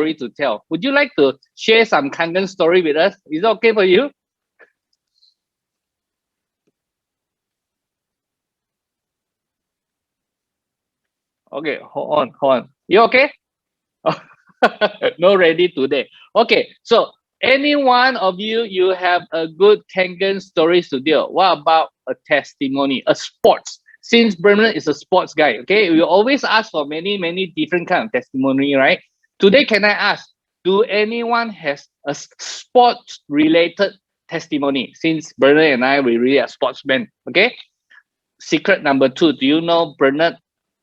story to tell. Would you like to share some Kangen story with us? Is it okay for you? Okay, hold on. You okay? No ready today. Okay, so any one of you have a good Kangen stories to tell. What about a testimony, a sports? Since Bernard is a sports guy, okay, we always ask for many different kind of testimony, right? Today, can I ask, do anyone has a sports related testimony? Since Bernard and I, we really are sportsmen, okay? Secret number 2, do you know Bernard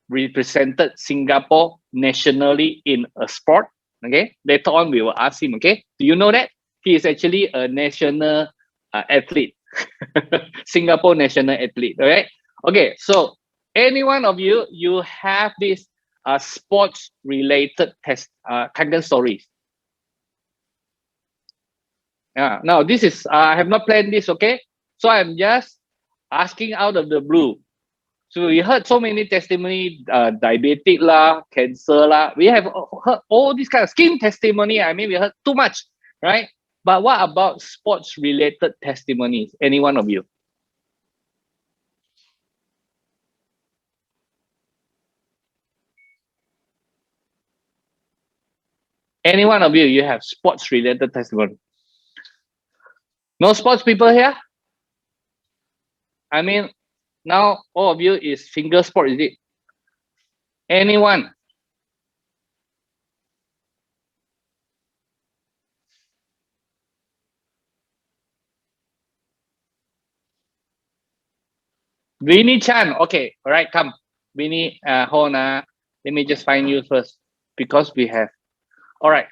represented Singapore nationally in a sport? Okay, later on we will ask him. Okay, do you know that he is actually a national athlete, Singapore national athlete? All right. Okay, so any one of you have this sports related Kangen stories? Now this is I have not planned this. Okay, so I'm just asking out of the blue. So we heard so many testimony, diabetic lah, cancer lah. We have heard all these kind of skin testimony. I mean, we heard too much, right? But what about sports related testimonies? Any one of you? Any one of you have sports related testimony? No sports people here? I mean, now all of you is finger sport, is it? Anyone? Winnie Chan. Okay, all right, come. Winnie, hold on. Let me just find you first because we have. All right,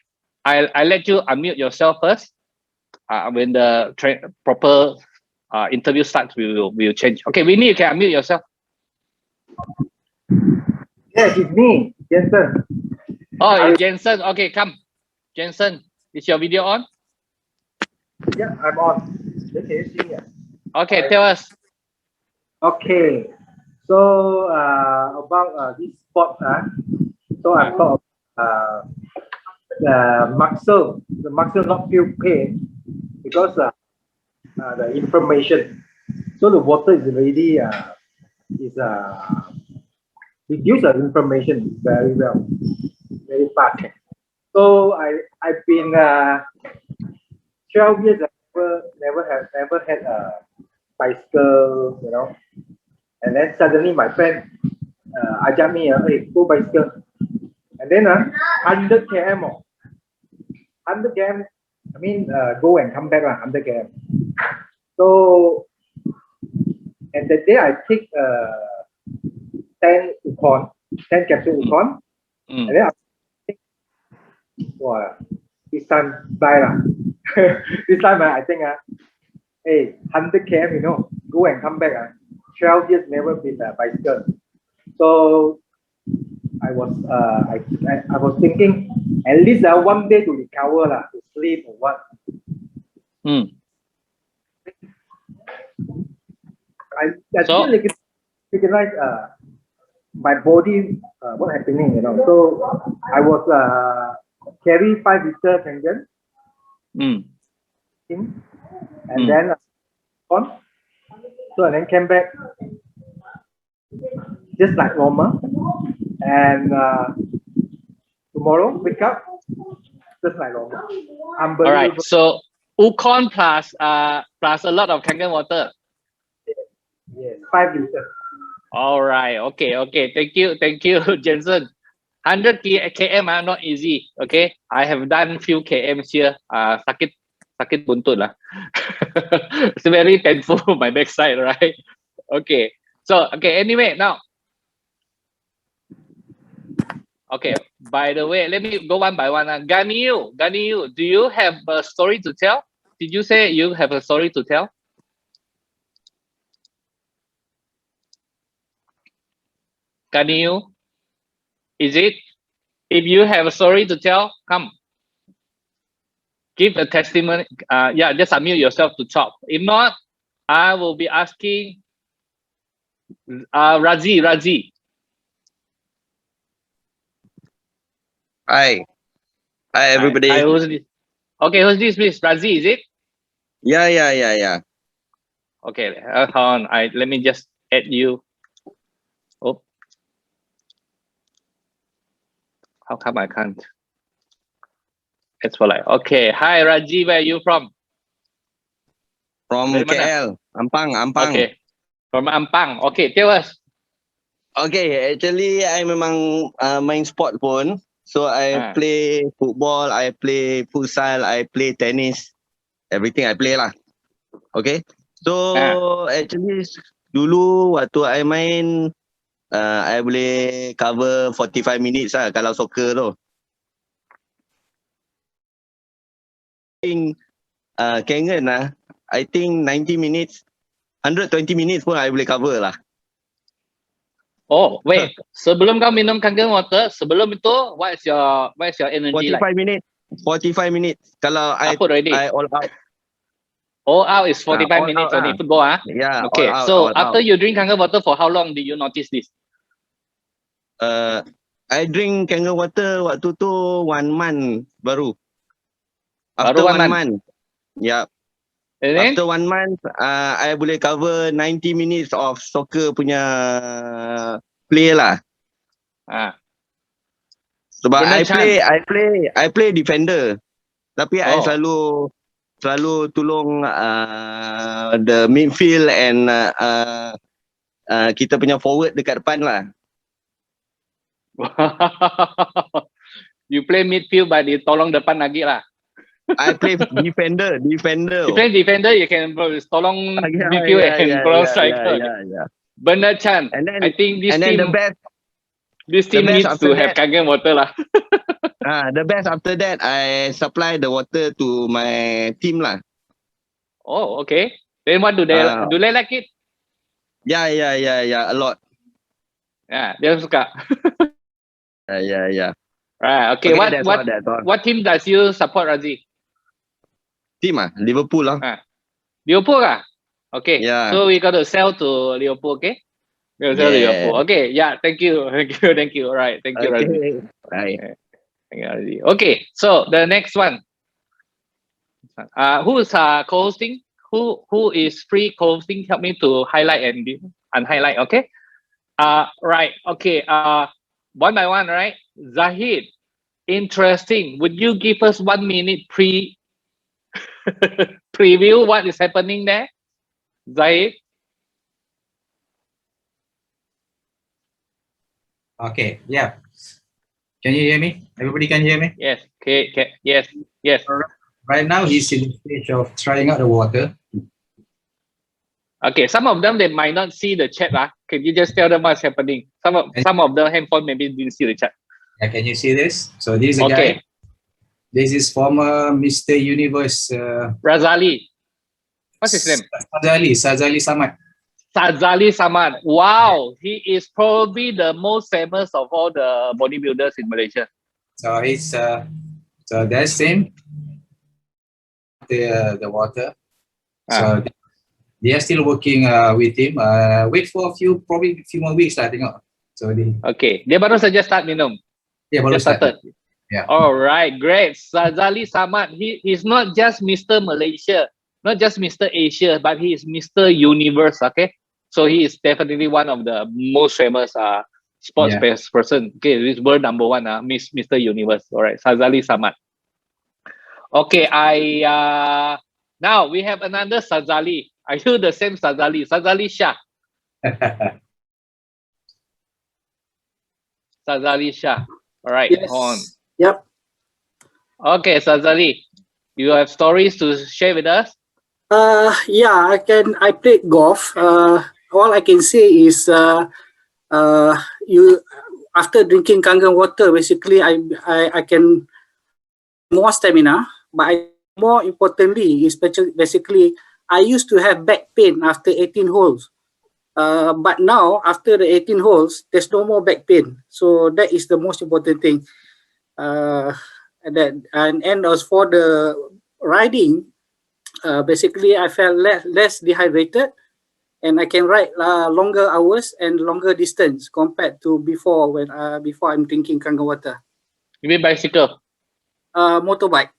I'll let you unmute yourself first. When the proper interview starts, we'll change. Okay, Winnie, you can unmute yourself. Yes, it's me, Jensen. Oh, it's Jensen. Okay, come. Jensen, is your video on? Yeah, I'm on. Can you see me? Okay, tell us. Okay, so about this sport, so I thought the muscle not feel pain because the inflammation. So the water is already reduce the inflammation very well, very fast. So I've been 12 years. I never had a bicycle, you know. And then suddenly my friend ajak me, hey, go bicycle. And then 100 km, 100 km. I mean, go and come back 100 km. So, and that day I take 10 Ukon, 10 capsule Ukon, and then wow, this time die lah. This time I think hey, 100 km, you know, go and come back 12 years never been a bicycle. So I was thinking at least one day to recover lah, to sleep or what. I so, didn't recognize my body what happening, you know. So I was carry 5 liter Kangen, and then on. So and then came back just like normal, and tomorrow wake up just like normal. Unbelievable. All right. So Ukon plus a lot of Kangen water. Yes, 5 liters. All right. Okay. Thank you, Jensen. 100 km not easy. Okay, I have done few kms here. Sakit buntut lah. It's very painful my backside, right? Okay. So anyway, now. Okay. By the way, let me go one by one. Ganiyu, do you have a story to tell? Did you say you have a story to tell? Ganiyu, is it? If you have a story to tell, come. Give a testimony. Yeah, just unmute yourself to talk. If not, I will be asking Razi. Hi. Hi, everybody. Hi, who's this? Okay, who's this, please? Razi, is it? Yeah. Okay, hold on. Let me just add you. Oh, how come I can't? It's for like, okay. Hi, Raji, where are you from? From Dari mana? KL, Ampang. Okay, from Ampang. Okay, tell us. Okay, actually, I memang main sport pun. So, I play football, I play futsal, I play tennis. Everything I play lah. Okay. So, actually, dulu waktu I main, I boleh cover 45 minutes lah kalau soccer tu. Kangen lah, I think 90 minutes, 120 minutes pun I boleh cover lah. Oh, wait. Sebelum kau minum Kangen water, sebelum itu, what's your energy 45 like? minutes. 45 minutes. Kalau I all out. All out is 45 all minutes out only. lah. Football, ah? Yeah, Okay, all out, so all after out. you drink Kangen water, for how long did you notice this? I drink Kangen water waktu tu 1 month baru. Baru After 1 1 month. month. Yeah. And then? After 1 month, I boleh cover 90 minutes of soccer punya play lah. Sebab I play defender. Tapi I selalu tolong the midfield and kita punya forward dekat depan lah. You play midfield but you tolong depan lagi lah. I play defender. You play defender, you can tolong midfield and tolong striker. Yeah. Benar Chan. I think this team needs to have Kangen water lah. The best after that, I supply the water to my team lah. Oh, okay. Then what do they like it? Yeah, a lot. Yeah, dia suka. Yeah. Right. Okay. What team does you support, Razi? Team Liverpool lah. Liverpool lah. Okay. Yeah. So we got to sell to Liverpool. Okay. We got to sell to Liverpool. Okay. Yeah. Thank you. All right. Thank you, Razi. Bye. Thank you, Razi. Okay. So the next one. Who is co-hosting? Who is free co-hosting? Help me to highlight and unhighlight. Okay. Right. Okay. One by one. Right. Zahid. Interesting. Would you give us 1 minute preview what is happening there, Zahid? Okay. Yeah. Can you hear me? Everybody can hear me? Yes. Okay. Yes. Right now he's in the stage of trying out the water. Okay. Some of them they might not see the chat. Can you just tell them what's happening? Some of the handphone maybe didn't see the chat. Yeah, can you see this? So this is a guy. This is former Mr. Universe. Razali. What's his name? Sazali Samad. Sazali Samad. Wow, he is probably the most famous of all the bodybuilders in Malaysia. So he's so that's him. The water. So they are still working with him. Wait for probably a few more weeks, I think. So okay, dia baru saja start minum. Yeah, baru started. Yeah. All right, great. Sazali Samad. He's not just Mr. Malaysia, not just Mr. Asia, but he is Mr. Universe. Okay, so he is definitely one of the most famous sports person. Okay, this world number 1. Mr. Universe. All right, Sazali Samad. Okay, now we have another Sazali. Are you the same Sazali? Sazali Shah. Sazali Shah. All right, yes. On. Yep. Okay, Sazali, you have stories to share with us? Yeah, I played golf. All I can say is you after drinking Kangen water, basically I can more stamina, but more importantly, basically I used to have back pain after 18 holes. But now after the 18 holes, there's no more back pain. So that is the most important thing. And as for the riding, basically I felt less dehydrated, and I can ride longer hours and longer distance compared to before before I'm drinking Kangen water. You mean bicycle? Motorbike.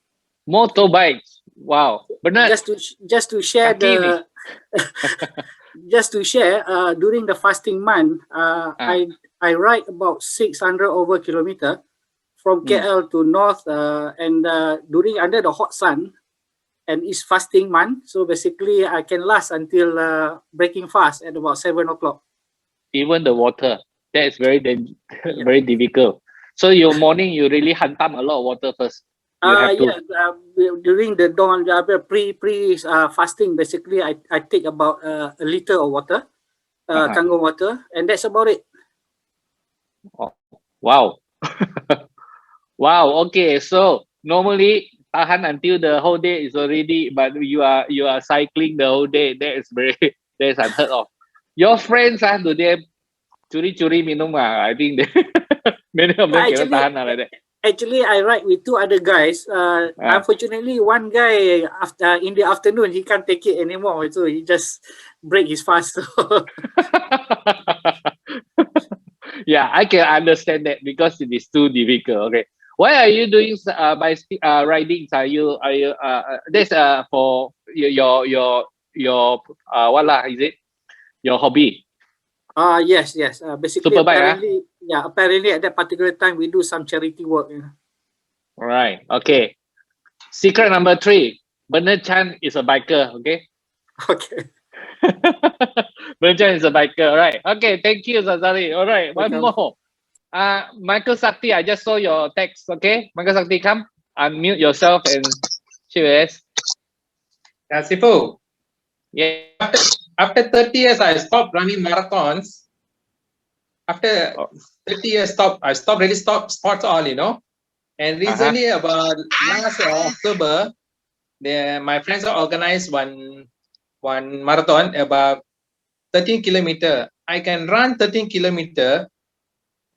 Motorbikes. Wow. Bernard. Just to share kaki ni. just to share, during the fasting month, I ride about 600 over kilometer from KL to north, and during under the hot sun, and it's fasting month, so basically I can last until breaking fast at about 7 o'clock. Even the water, that is very very difficult. So your morning you really hantam a lot of water first. You have to. During the dawn, pre fasting, basically I take about a liter of water, Kangen water, and that's about it. Oh, wow. Wow. Okay. So normally tahan until the whole day is already, but you are cycling the whole day. That is that is unheard of. Your friends do they curi minum? I think they, many of them cannot tahan like that. Actually, I ride with two other guys. Unfortunately, one guy after in the afternoon he can't take it anymore, so he just break his fast. Yeah, I can understand that because it is too difficult. Okay, why are you doing riding? Are you that's for your what lah? Is it your hobby? Yes. Basically, Superbike, apparently at that particular time we do some charity work. All right. Okay. Secret number 3. Bernard Chan is a biker. Okay. Okay. Bernard Chan is a biker. All right. Okay. Thank you, Zazali. All right. One more. Michael Sakti, I just saw your text. Okay. Michael Sakti, come. Unmute yourself and share with us. Yeah, Sifu. Yeah. After 30 years, I stopped running marathons. After 30 years, I stopped sports all, you know. And recently, about last October, my friends organized one marathon about 13 kilometer. I can run 13 kilometer,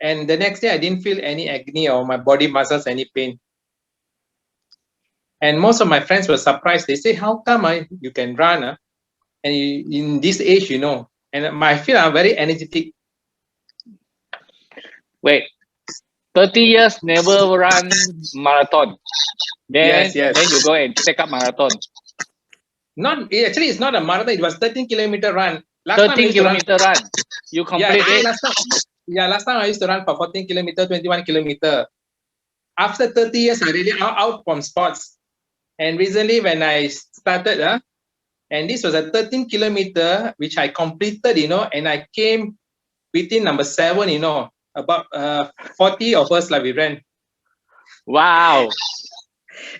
and the next day I didn't feel any agony or my body muscles any pain. And most of my friends were surprised. They say, "How come you can run? And in this age, you know?" And I feel I'm very energetic. Wait, 30 years never run marathon. Then Yes. Then you go and take up marathon. Actually, it's not a marathon. It was 13 kilometer run. 13 kilometer run. You complete it. Last time I used to run for 14 kilometer, 21 kilometer. After 30 years, I really out from sports. And recently, when I started, and this was a 13 kilometer, which I completed, you know, and I came within number 7, you know, about 40 of us we ran. Wow.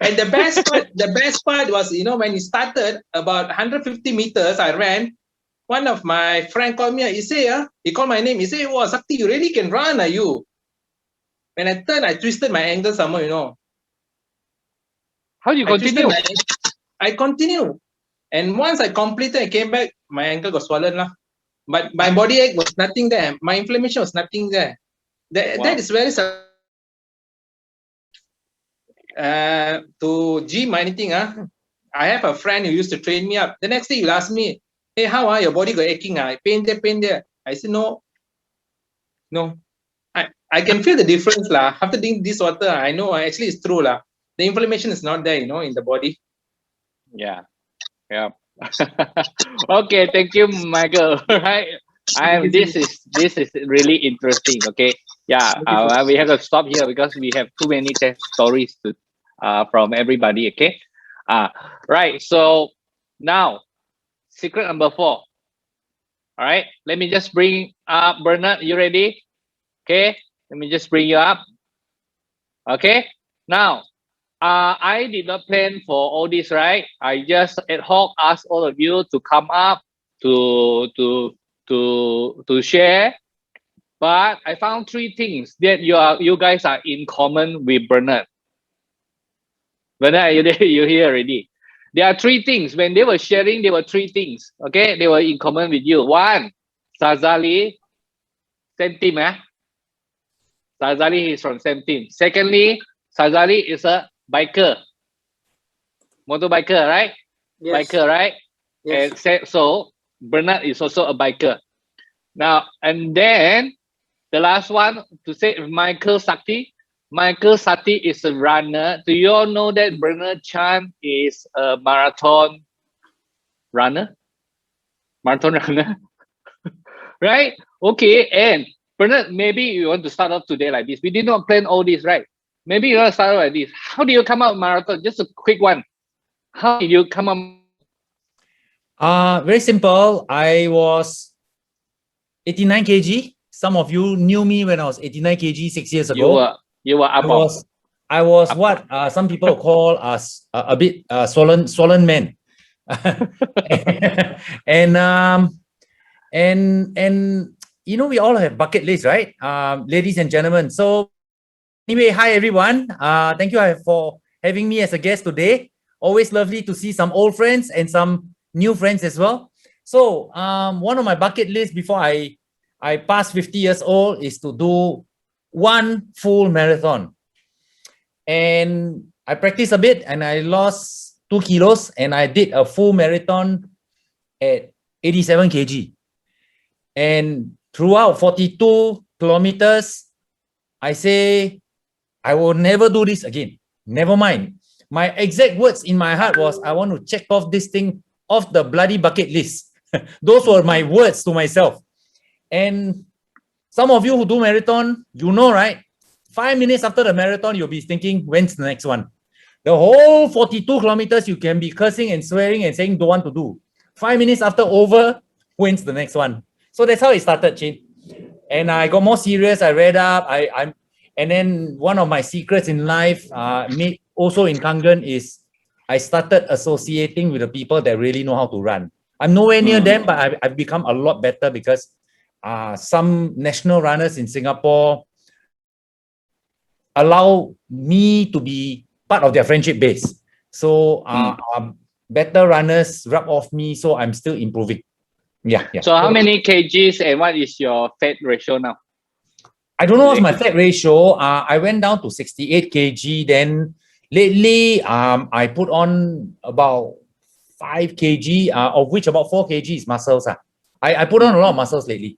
And the best part was, you know, when it started about 150 meters, I ran. One of my friend called me. He called my name. He said, "Wow, Sakti, you really can run, are you?" When I turned, I twisted my ankle somewhere, you know. How do you continue? I continue. And once I completed, I came back, my ankle got swollen lah. But my body ache was nothing there. My inflammation was nothing there. That is very to gym or anything. I have a friend who used to train me up. The next day he'll ask me, "Hey, how your body got aching? Pain there. I said, no. I can feel the difference lah. After drinking this water, I know actually it's true lah. The inflammation is not there, you know, in the body." Yeah. Okay, thank you, Michael. Right. This is really interesting. Okay. Yeah. We have to stop here because we have too many test stories to from everybody. Okay. Right. So now, secret number 4. All right. Let me just bring up Bernard. You ready? Okay. Let me just bring you up. Okay. Now, I did not plan for all this, right? I just ad hoc asked all of you to come up to share. But I found 3 things that you guys are in common with Bernard. Bernard, you here already. There are 3 things. When they were sharing, there were 3 things. Okay, they were in common with you. 1, Sazali, same team, Sazali is from same team. Secondly, Sazali is a biker, motorbiker, right? Yes. Biker, right? Yes. And so Bernard is also a biker. Now, and then the last one to say Michael Sakti. Michael Sati is a runner. Do you all know that Bernard Chan is a marathon runner? Marathon runner, right? Okay, and Bernard, maybe you want to start off today like this. We did not plan all this, right? Maybe you want to start off like this. How do you come out marathon? Just a quick one. How did you come up? Very simple. I was 89 kg. Some of you knew me when I was 89 kg 6 years ago. You were up. I was what some people call us a bit swollen man. and you know, we all have bucket lists, right? Ladies and gentlemen. So anyway, hi everyone. Thank you for having me as a guest today. Always lovely to see some old friends and some new friends as well. So one of my bucket lists before I pass 50 years old is to do one full marathon. And I practiced a bit and I lost 2 kilos and I did a full marathon at 87 kg. And throughout 42 kilometers, I say, I will never do this again. Never mind. My exact words in my heart was, I want to check off this thing off the bloody bucket list. Those were my words to myself. And some of you who do marathon, you know, right? 5 minutes after the marathon, you'll be thinking, when's the next one? The whole 42 kilometers, you can be cursing and swearing and saying, don't want to do. 5 minutes after over, when's the next one? So that's how it started, Chin. And I got more serious. I read up. And then one of my secrets in life, also in Kangen, is I started associating with the people that really know how to run. I'm nowhere near them, but I've become a lot better because some national runners in Singapore allow me to be part of their friendship base. So better runners rub off me, so I'm still improving. Yeah. So how many kgs and what is your fat ratio now? I don't know what's my fat ratio. I went down to 68 kg. Then lately, I put on about 5 kg, of which about 4 kg is muscles. I put on a lot of muscles lately.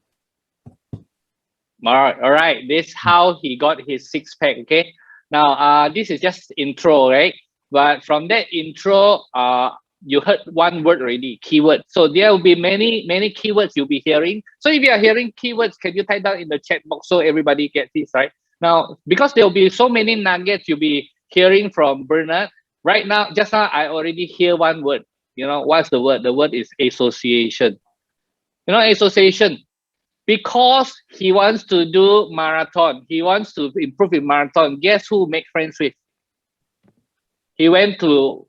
All right. This is how he got his six pack. Okay. Now, this is just intro, right? But from that intro, you heard one word already, keyword. So there will be many keywords you'll be hearing. So if you are hearing keywords, can you type down in the chat box so everybody gets this, right? Now, because there will be so many nuggets you'll be hearing from Bernard. Right now, just now, I already hear one word. You know, what's the word? The word is association. You know, association. Because he wants to do marathon, he wants to improve in marathon. Guess who make friends with? He went to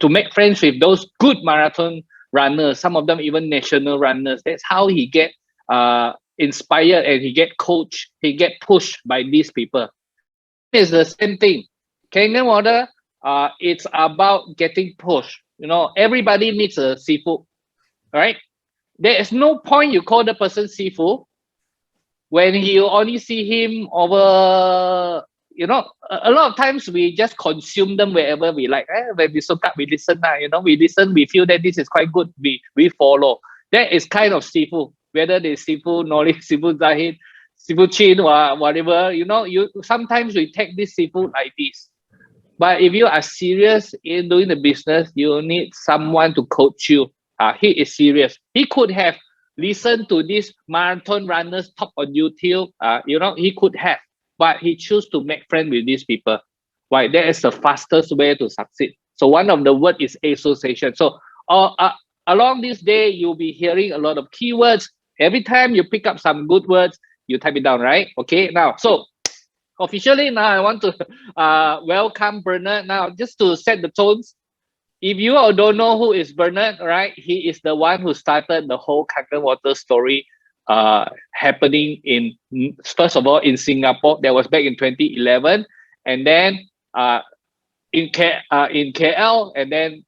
make friends with those good marathon runners. Some of them even national runners. That's how he get inspired and he get coached. He get pushed by these people. It's the same thing. Kangen water. It's about getting pushed. You know, everybody needs a seafood, right? There is no point you call the person seafood when you only see him over, you know, a lot of times we just consume them wherever we like. When we soak up, we listen. You know, we listen, we feel that this is quite good, we follow. That is kind of seafood. Whether it's seafood knowledge, seafood zahid, seafood chin, or whatever, you know, sometimes we take this seafood like this. But if you are serious in doing the business, you need someone to coach you. He is serious. He could have listened to this marathon runners talk on YouTube. You know, he could have, but he chose to make friends with these people. Why? That is the fastest way to succeed. So one of the words is association. So along this day, you'll be hearing a lot of keywords. Every time you pick up some good words, you type it down, right? Okay. Now, so officially now I want to welcome Bernard. Now, just to set the tones. If you all don't know who is Bernard, right? He is the one who started the whole Kangen water story happening in, first of all, in Singapore. That was back in 2011. And then in KL, and then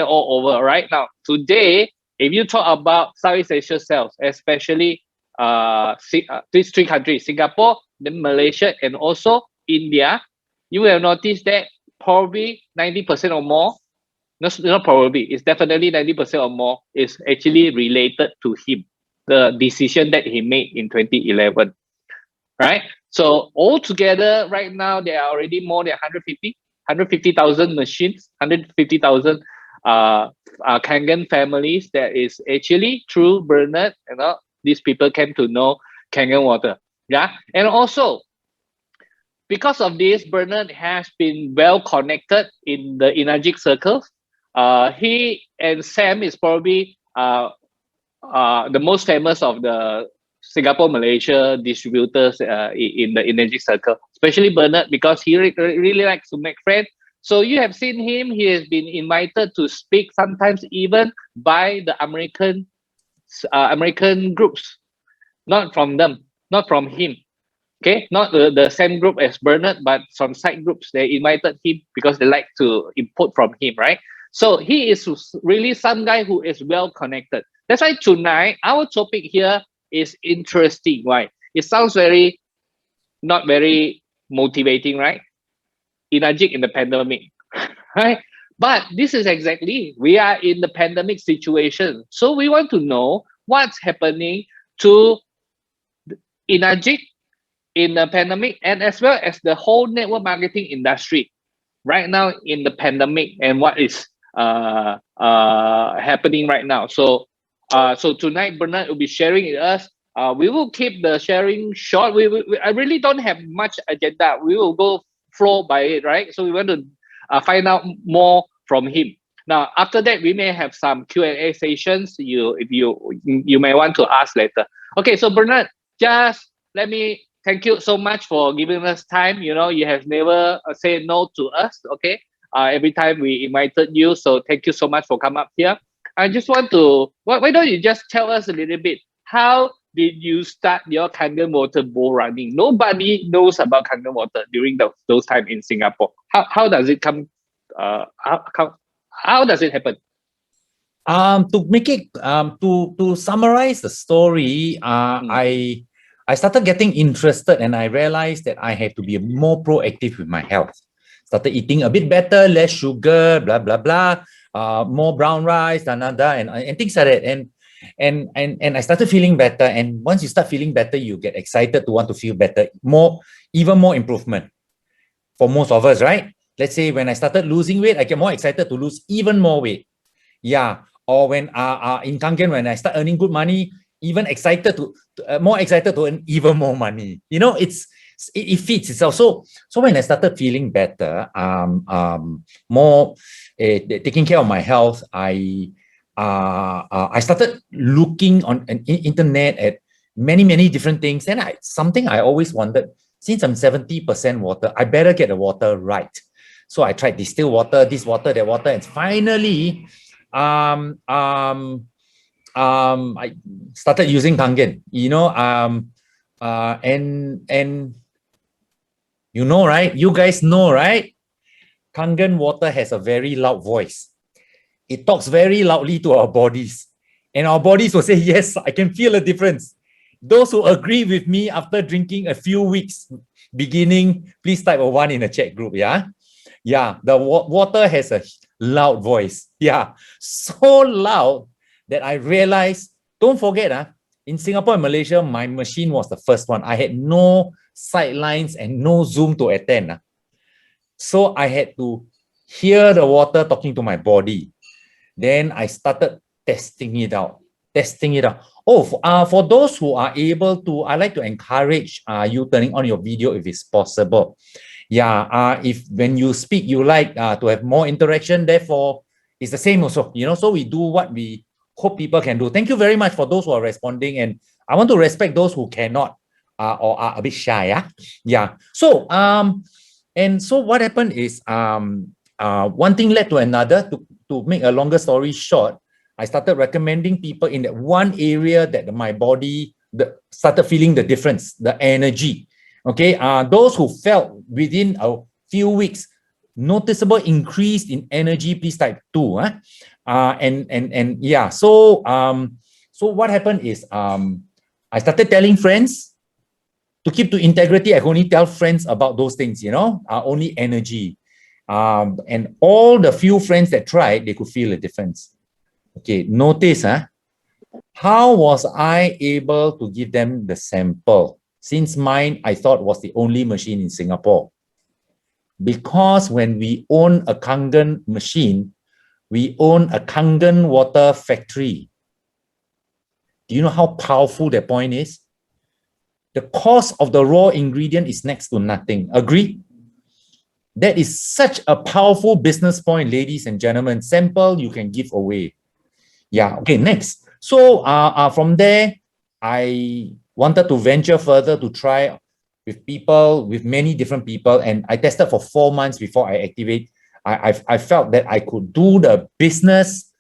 all over, right? Now, today, if you talk about Southeast Asia sales, especially these 3 countries, Singapore, then Malaysia, and also India, you will notice that probably 90% or more, not probably, it's definitely 90% or more is actually related to him, the decision that he made in 2011, right? So altogether, right now, there are already more than 150,000 machines, 150,000 Kangen families that is actually through Bernard, these people came to know Kangen water. Yeah. And also, because of this, Bernard has been well connected in the Enagic circles. He and Sam is probably the most famous of the Singapore Malaysia distributors in the Enagic circle, especially Bernard, because he really likes to make friends. So you have seen him. He has been invited to speak, sometimes even by the American groups, not from them, not from him. Okay, not the same group as Bernard, but some side groups. They invited him because they like to import from him, right? So he is really some guy who is well connected. That's why tonight our topic here is interesting. Why? It sounds not very motivating, right? Enagic in the pandemic, right? But this is exactly, we are in the pandemic situation. So we want to know what's happening to Enagic in the pandemic, and as well as the whole network marketing industry right now in the pandemic, and what is happening right now. So tonight Bernard will be sharing with us. We will keep the sharing short. I really don't have much agenda. We will go flow by it, right? So we want to find out more from him. Now after that, we may have some Q&A sessions. You may want to ask later. Okay, so Bernard, just let me thank you so much for giving us time. You have never said no to us. Okay, every time we invited you. So thank you so much for coming up here. I just want to, why don't you just tell us a little bit, how did you start your Kangen water bowl running? Nobody knows about Kangen water during those time in Singapore. How does it come? How does it happen? To make it to summarize the story, I started getting interested, and I realized that I have to be more proactive with my health. Started eating a bit better, less sugar, blah blah blah, more brown rice, and things like that. And I started feeling better. And once you start feeling better, you get excited to want to feel better, even more improvement. For most of us, right? Let's say when I started losing weight, I get more excited to lose even more weight. Yeah. Or when in Kangen, when I start earning good money, even more excited to earn even more money. It fits itself. So when I started feeling better, more taking care of my health, I started looking on an internet at many different things, and something I always wondered, since I'm 70% water, I better get the water right. So I tried distilled water, this water, that water, and finally, I started using Kangen. And right? You guys know, right? Kangen water has a very loud voice. It talks very loudly to our bodies, and our bodies will say, "Yes, I can feel a difference." Those who agree with me after drinking a few weeks beginning, please type a 1 in the chat group. Yeah, the water has a loud voice. Yeah, so loud that I realized, don't forget, in Singapore and Malaysia, my machine was the first one. I had no sidelines and no Zoom to attend. So I had to hear the water talking to my body. Then I started testing it out. Oh, for those who are able to, I like to encourage you turning on your video if it's possible. Yeah, if when you speak, you like to have more interaction, therefore it's the same also, so we do what we hope people can do. Thank you very much for those who are responding, and I want to respect those who cannot or are a bit shy. Yeah. So what happened is one thing led to another. To make a longer story short, I started recommending people in that one area that my body started feeling the difference, the energy. Okay, those who felt within a few weeks noticeable increase in energy, please type 2. And yeah, so what happened is I started telling friends. To keep to integrity, I can only tell friends about those things, only energy. And all the few friends that tried, they could feel a difference. Okay, notice, how was I able to give them the sample? since mine, I thought, was the only machine in Singapore. Because when we own a Kangen machine, we own a Kangen water factory. Do you know how powerful that point is? The cost of the raw ingredient is next to nothing. Agree? That is such a powerful business point, ladies and gentlemen. Sample you can give away. Yeah, okay, next. So from there, I wanted to venture further to try with people, with many different people, and I tested for 4 months before I activate. I felt that I could do the business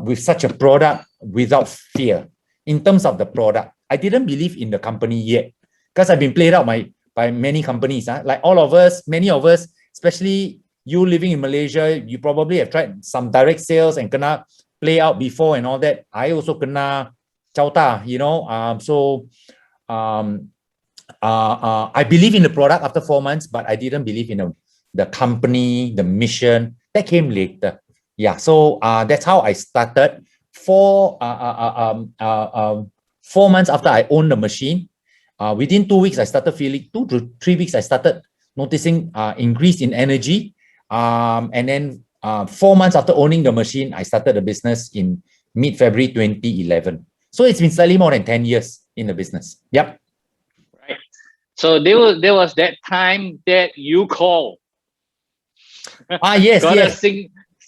with such a product without fear. In terms of the product, I didn't believe in the company yet because I've been played out by many companies. Like all of us, many of us, especially you living in Malaysia, you probably have tried some direct sales and kena play out before and all that. I also kena chauta, you know. I believe in the product after 4 months, but I didn't believe in the company, the mission. That came later. Yeah, so that's how I started. 4 months after I owned the machine, within 2 weeks, I started feeling, 2 to 3 weeks, I started noticing increase in energy. And then 4 months after owning the machine, I started the business in mid-February 2011. So it's been slightly more than 10 years in the business. Yep. Right. So there was that time that you call. Yes, yes.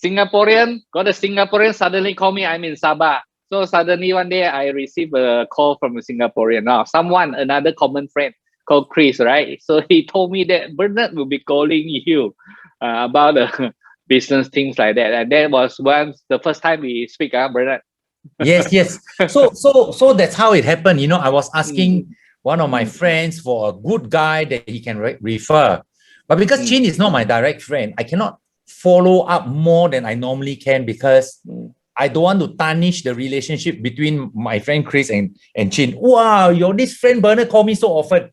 Got a Singaporean suddenly call me. I'm in Sabah. So suddenly one day I received a call from a Singaporean. Now another common friend called Chris, right? So he told me that Bernard will be calling you about business things like that. And that was the first time we speak, Bernard. Yes, yes. So that's how it happened. You know, I was asking one of my friends for a good guy that he can refer. But because Chin is not my direct friend, I cannot follow up more than I normally can because I don't want to tarnish the relationship between my friend Chris and Chin. Wow, this friend Bernard call me so often.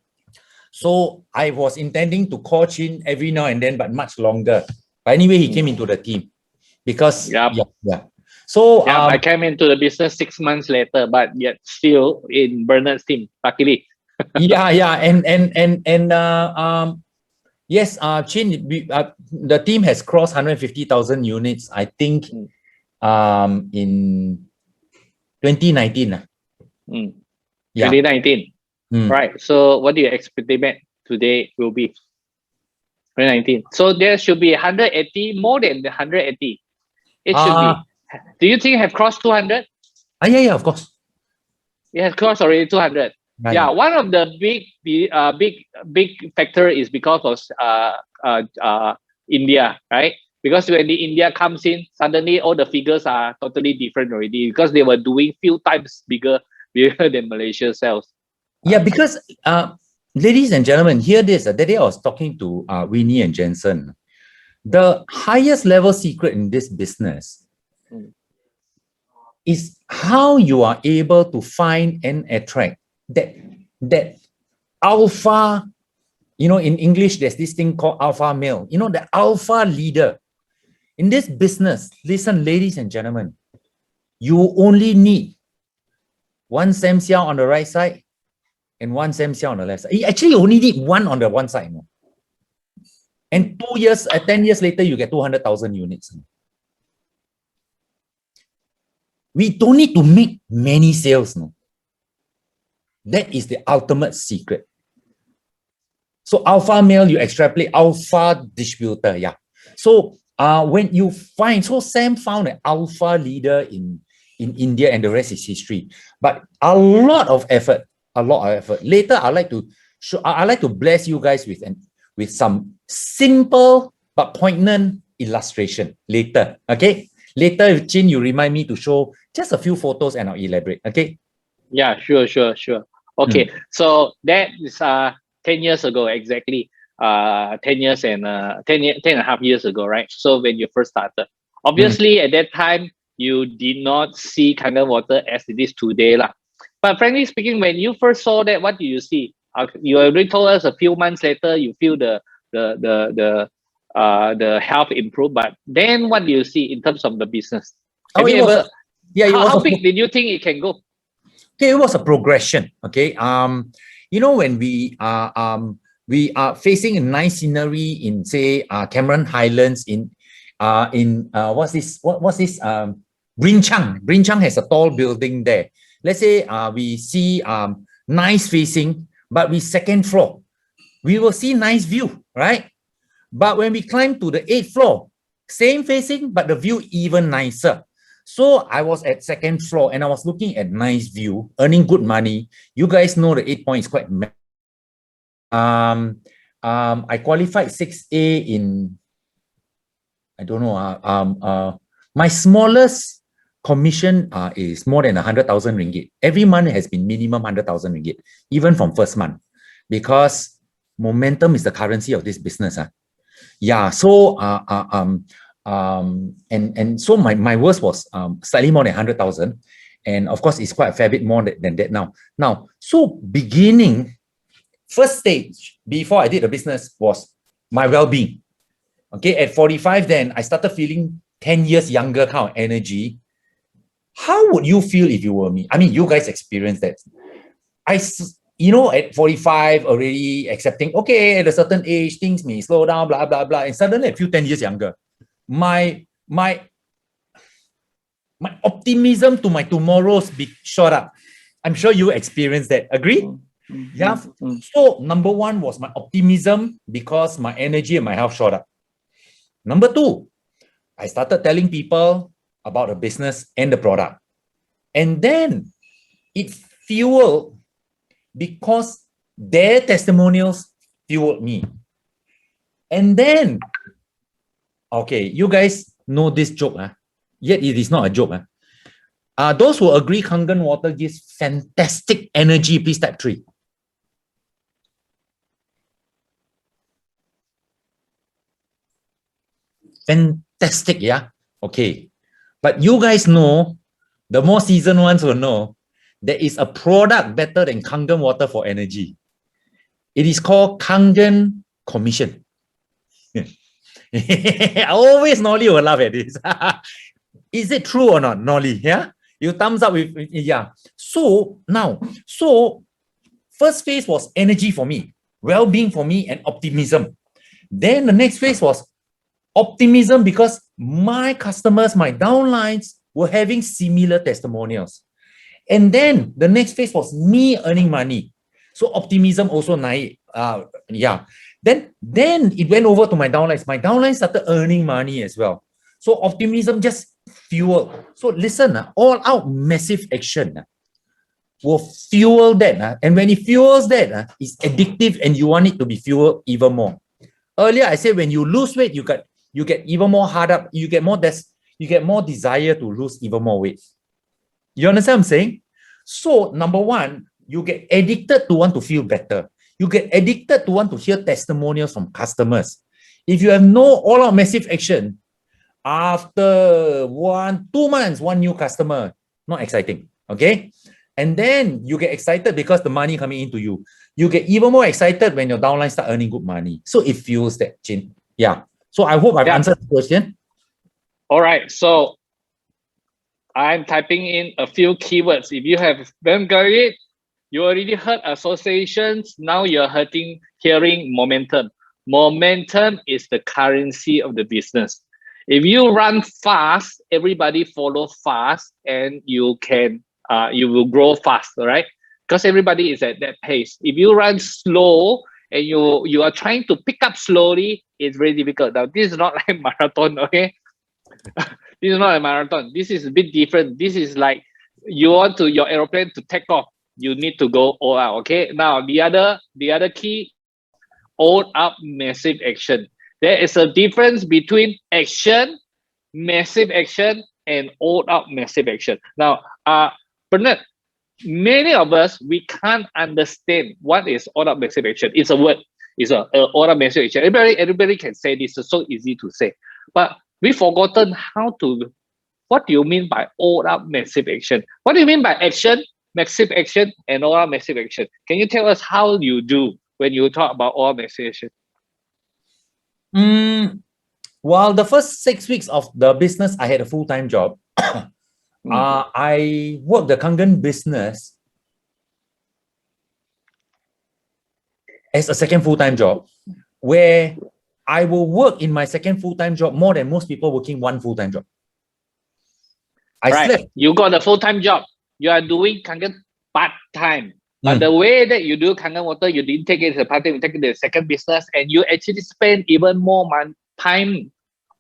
So I was intending to call Chin every now and then, but much longer. But anyway, he came into the team because So I came into the business 6 months later, but yet still in Bernard's team, luckily. Yes, Chin, the team has crossed 150,000 units, I think, in 2019. 2019. Right. So what do you expect today will be? 2019. So there should be 180, more than the 180. It should be. Do you think have crossed 200? Yeah, of course. It has crossed already 200. Yeah, one of the big factor is because of India, right? Because when the India comes in, suddenly all the figures are totally different already because they were doing few times bigger than Malaysia sales. Yeah, because ladies and gentlemen, hear this. That day I was talking to Winnie and Jensen. The highest level secret in this business is how you are able to find and attract that alpha. You know, in English, there's this thing called alpha male. You know, the alpha leader. In this business, listen, ladies and gentlemen, you only need one Sam Xiao on the right side and one Sam Xiao on the left side. Actually, you only need one on the one side. No? And 10 years later, you get 200,000 units. We don't need to make many sales. No? That is the ultimate secret. So alpha male, you extrapolate alpha distributor. Yeah. So when you find, so Sam found an alpha leader in India, and the rest is history. But a lot of effort. Later, I like to bless you guys with some simple but poignant illustration later. Okay. Later, Chin, you remind me to show just a few photos and I'll elaborate. Okay. Yeah, sure. Okay. So that is 10 years ago exactly. 10 years and 10 and a half years ago, right? So when you first started, obviously at that time you did not see Kangen water as it is today, lah. But frankly speaking, when you first saw that, what do you see? You already told us a few months later you feel the health improve, but then what do you see in terms of the business? How big did you think it can go? Okay, it was a progression. Okay. you know, when we are facing a nice scenery in, say, Cameron Highlands what's this? What's this? Brinchang. Brinchang has a tall building there. Let's say we see nice facing, but we second floor. We will see nice view, right? But when we climb to the 8th floor, same facing, but the view even nicer. So I was at second floor and I was looking at nice view, earning good money. You guys know the 8 point is quite. I qualified 6A in, I don't know. My smallest commission is more than 100,000 ringgit. Every month has been minimum 100,000 ringgit, even from first month, because momentum is the currency of this business. Yeah, so and so my worst was slightly more than 100,000, and of course it's quite a fair bit more than that now. So beginning, first stage before I did the business was my well-being. Okay, at 45, then I started feeling 10 years younger kind of energy. How would you feel if you were me? I mean, you guys experienced that. You know, at 45 already accepting, okay, at a certain age, things may slow down, blah, blah, blah. And suddenly I feel 10 years younger. My optimism to my tomorrows be shot up. I'm sure you experienced that. Agree? Yeah. So number one was my optimism because my energy and my health shot up. Number two, I started telling people about the business and the product. And then it fueled because their testimonials fueled me. And then, okay, you guys know this joke, yet it is not a joke. Those who agree Kangen water gives fantastic energy, please type 3. Fantastic, yeah? Okay. But you guys know, the more seasoned ones will know, there is a product better than Kangen water for energy. It is called Kangen Commission. Always Nolly will laugh at this. Is it true or not, Nolly? Yeah? You thumbs up with, yeah. So now, first phase was energy for me, well-being for me, and optimism. Then the next phase was optimism because my customers, my downlines were having similar testimonials. And then the next phase was me earning money. So optimism also yeah. Then it went over to my downlines. My downlines started earning money as well. So optimism just fueled. So listen, all out massive action will fuel that. And when it fuels that, it's addictive and you want it to be fueled even more. Earlier I said when you lose weight, you get even more hard up. You get more desire to lose even more weight. You understand what I'm saying? So number one, you get addicted to want to feel better. You get addicted to want to hear testimonials from customers. If you have no all-out massive action, after 2 months, one new customer, not exciting. Okay? And then you get excited because the money coming into you. You get even more excited when your downline start earning good money. So it fuels that, Chin. Yeah. So I hope I've answered the question. All right. So I'm typing in a few keywords. If you have them got it, you already heard associations. Now you're hearing momentum. Momentum is the currency of the business. If you run fast, everybody follow fast, and you will grow fast, right? Because everybody is at that pace. If you run slow and you are trying to pick up slowly, it's very difficult. Now this is not like marathon, okay? This is not a marathon. This is a bit different. This is like you want your aeroplane to take off. You need to go all out. Okay. Now the other key, all out massive action. There is a difference between action, massive action, and all out massive action. Now, Bernard, many of us we can't understand what is all out massive action. It's a word. It's all out massive action. Everybody can say this. It's so easy to say, but we've forgotten what do you mean by all out massive action? What do you mean by action, massive action, and all out massive action? Can you tell us how you do when you talk about all out massive action? Well, the first 6 weeks of the business, I had a full-time job. I worked the Kangen business as a second full-time job, where I will work in my second full-time job more than most people working one full-time job. I slept. You got a full-time job. You are doing Kangen part-time. But the way that you do Kangen water, you didn't take it as a part-time, you take it as a second business, and you actually spend even more time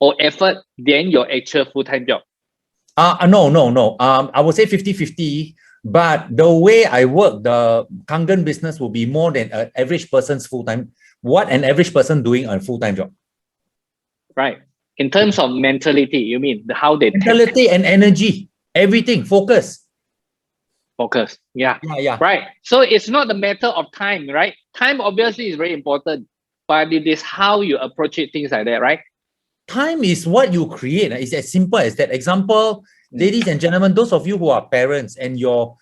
or effort than your actual full-time job. No. I would say 50-50, but the way I work, the Kangen business will be more than an average person's full-time. What an average person doing a full-time job. Right. In terms of mentality, you mean how they mentality and energy, everything, focus. Yeah. Yeah. Right. So it's not a matter of time, right? Time obviously is very important, but it is how you approach it, things like that, right? Time is what you create. It's as simple as that. Example, ladies and gentlemen, those of you who are parents and your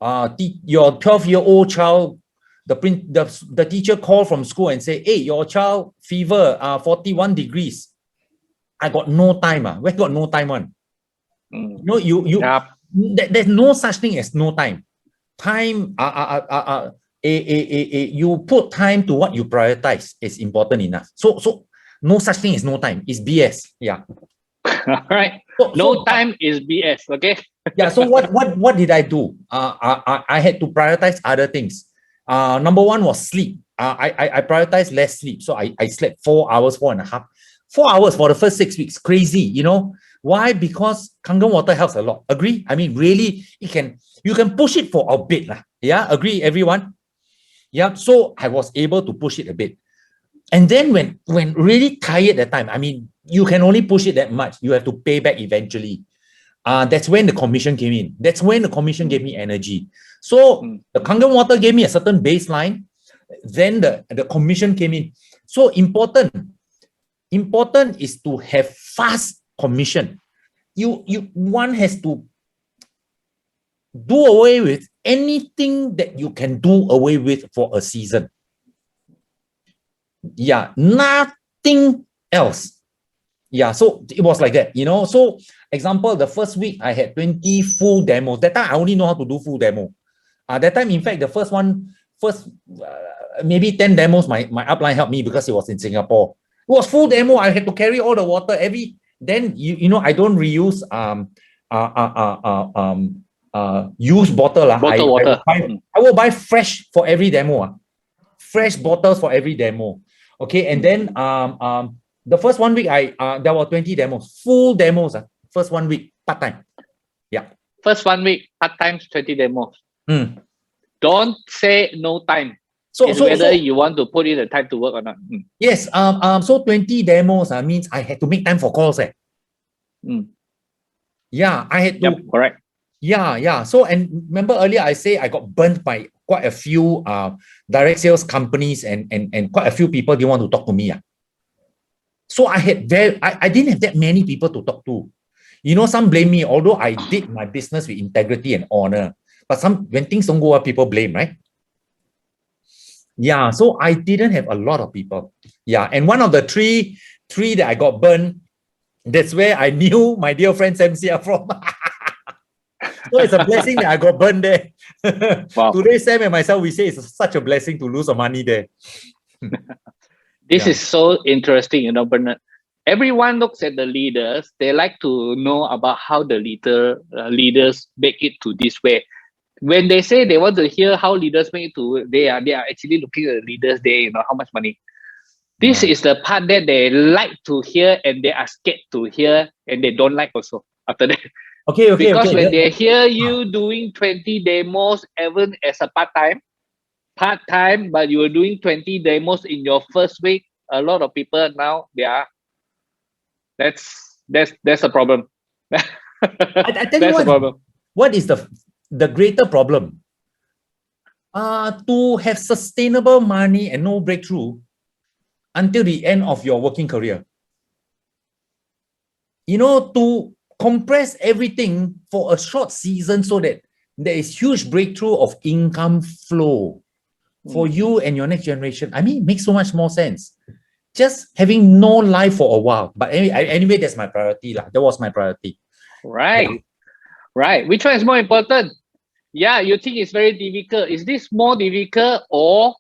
12-year-old child, the teacher call from school and say, hey, your child fever 41 degrees. I got no time. Where got no time on? There's no such thing as no time. Time, you put time to what you prioritize is important enough. So no such thing as no time. It's BS. Yeah. All right. No time is BS. Okay. Yeah. So what did I do? I had to prioritize other things. Number one was sleep. I prioritized less sleep. So I slept 4 hours, 4.5. 4 hours for the first 6 weeks. Crazy, you know. Why? Because Kangen water helps a lot. Agree? I mean, really, you can push it for a bit. Yeah, agree, everyone? Yeah. So I was able to push it a bit. And then when really tired that time, I mean, you can only push it that much. You have to pay back eventually. That's when the commission came in. That's when the commission gave me energy. So the Kangen water gave me a certain baseline. Then the commission came in. So important is to have fast commission. One has to do away with anything that you can do away with for a season. Yeah, nothing else. Yeah, so it was like that, you know. So example, the first week I had 20 full demos. That time I only know how to do full demo. That time, in fact, the first maybe 10 demos, my upline helped me because it was in Singapore. It was full demo. I had to carry all the water then you know, I don't reuse used bottle. Water. I will buy fresh for every demo. Fresh bottles for every demo. Okay, and then the first 1 week there were 20 demos, full demos. First 1 week, part-time. Yeah. First 1 week, part-time, 20 demos. Don't say no time. So whether you want to put in the time to work or not. Yes. So 20 demos means I had to make time for calls. Yeah, I had to. Yep, correct. Yeah. So, and remember earlier I say I got burnt by quite a few direct sales companies and quite a few people didn't want to talk to me. So I didn't have that many people to talk to. You know, some blame me, although I did my business with integrity and honor. But when things don't go well, people blame, right? Yeah, so I didn't have a lot of people. Yeah, and one of the three that I got burned, that's where I knew my dear friend Sam Sia from. So it's a blessing that I got burned there. Wow. Today, Sam and myself, we say it's such a blessing to lose some money there. This is so interesting, you know, Bernard. Everyone looks at the leaders. They like to know about how the leaders make it to this way. When they say they want to hear how leaders make it to, they are actually looking at the leaders there, you know, how much money. This is the part that they like to hear and they are scared to hear and they don't like also after that. Okay. Because when they hear you doing 20 demos, even as a part-time, but you were doing 20 demos in your first week, a lot of people now, that's a problem. I tell you what, what is the greater problem? To have sustainable money and no breakthrough until the end of your working career. You know, to compress everything for a short season so that there is huge breakthrough of income flow for you and your next generation. I mean, it makes so much more sense. Just having no life for a while. But anyway, that's my priority. That was my priority. Right. Yeah. Right. Which one is more important? Yeah, you think it's very difficult. Is this more difficult or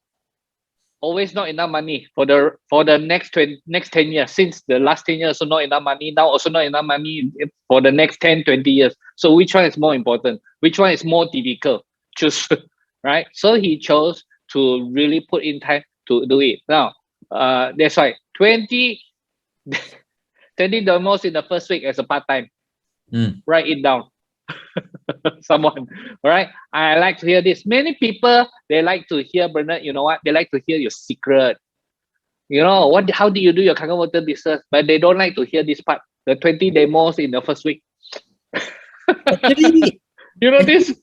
always not enough money for the next 10 years. Since the last 10 years, so not enough money. Now also not enough money for the next 10, 20 years. So which one is more important? Which one is more difficult? Choose, right? So he chose to really put in time to do it. Now, that's why 20 demos in the first week as a part-time. Write it down. Someone, all right? I like to hear this. Many people, they like to hear, Bernard, you know what? They like to hear your secret. You know, how do you do your Kangen water business? But they don't like to hear this part. The 20 demos in the first week. Actually, you know this?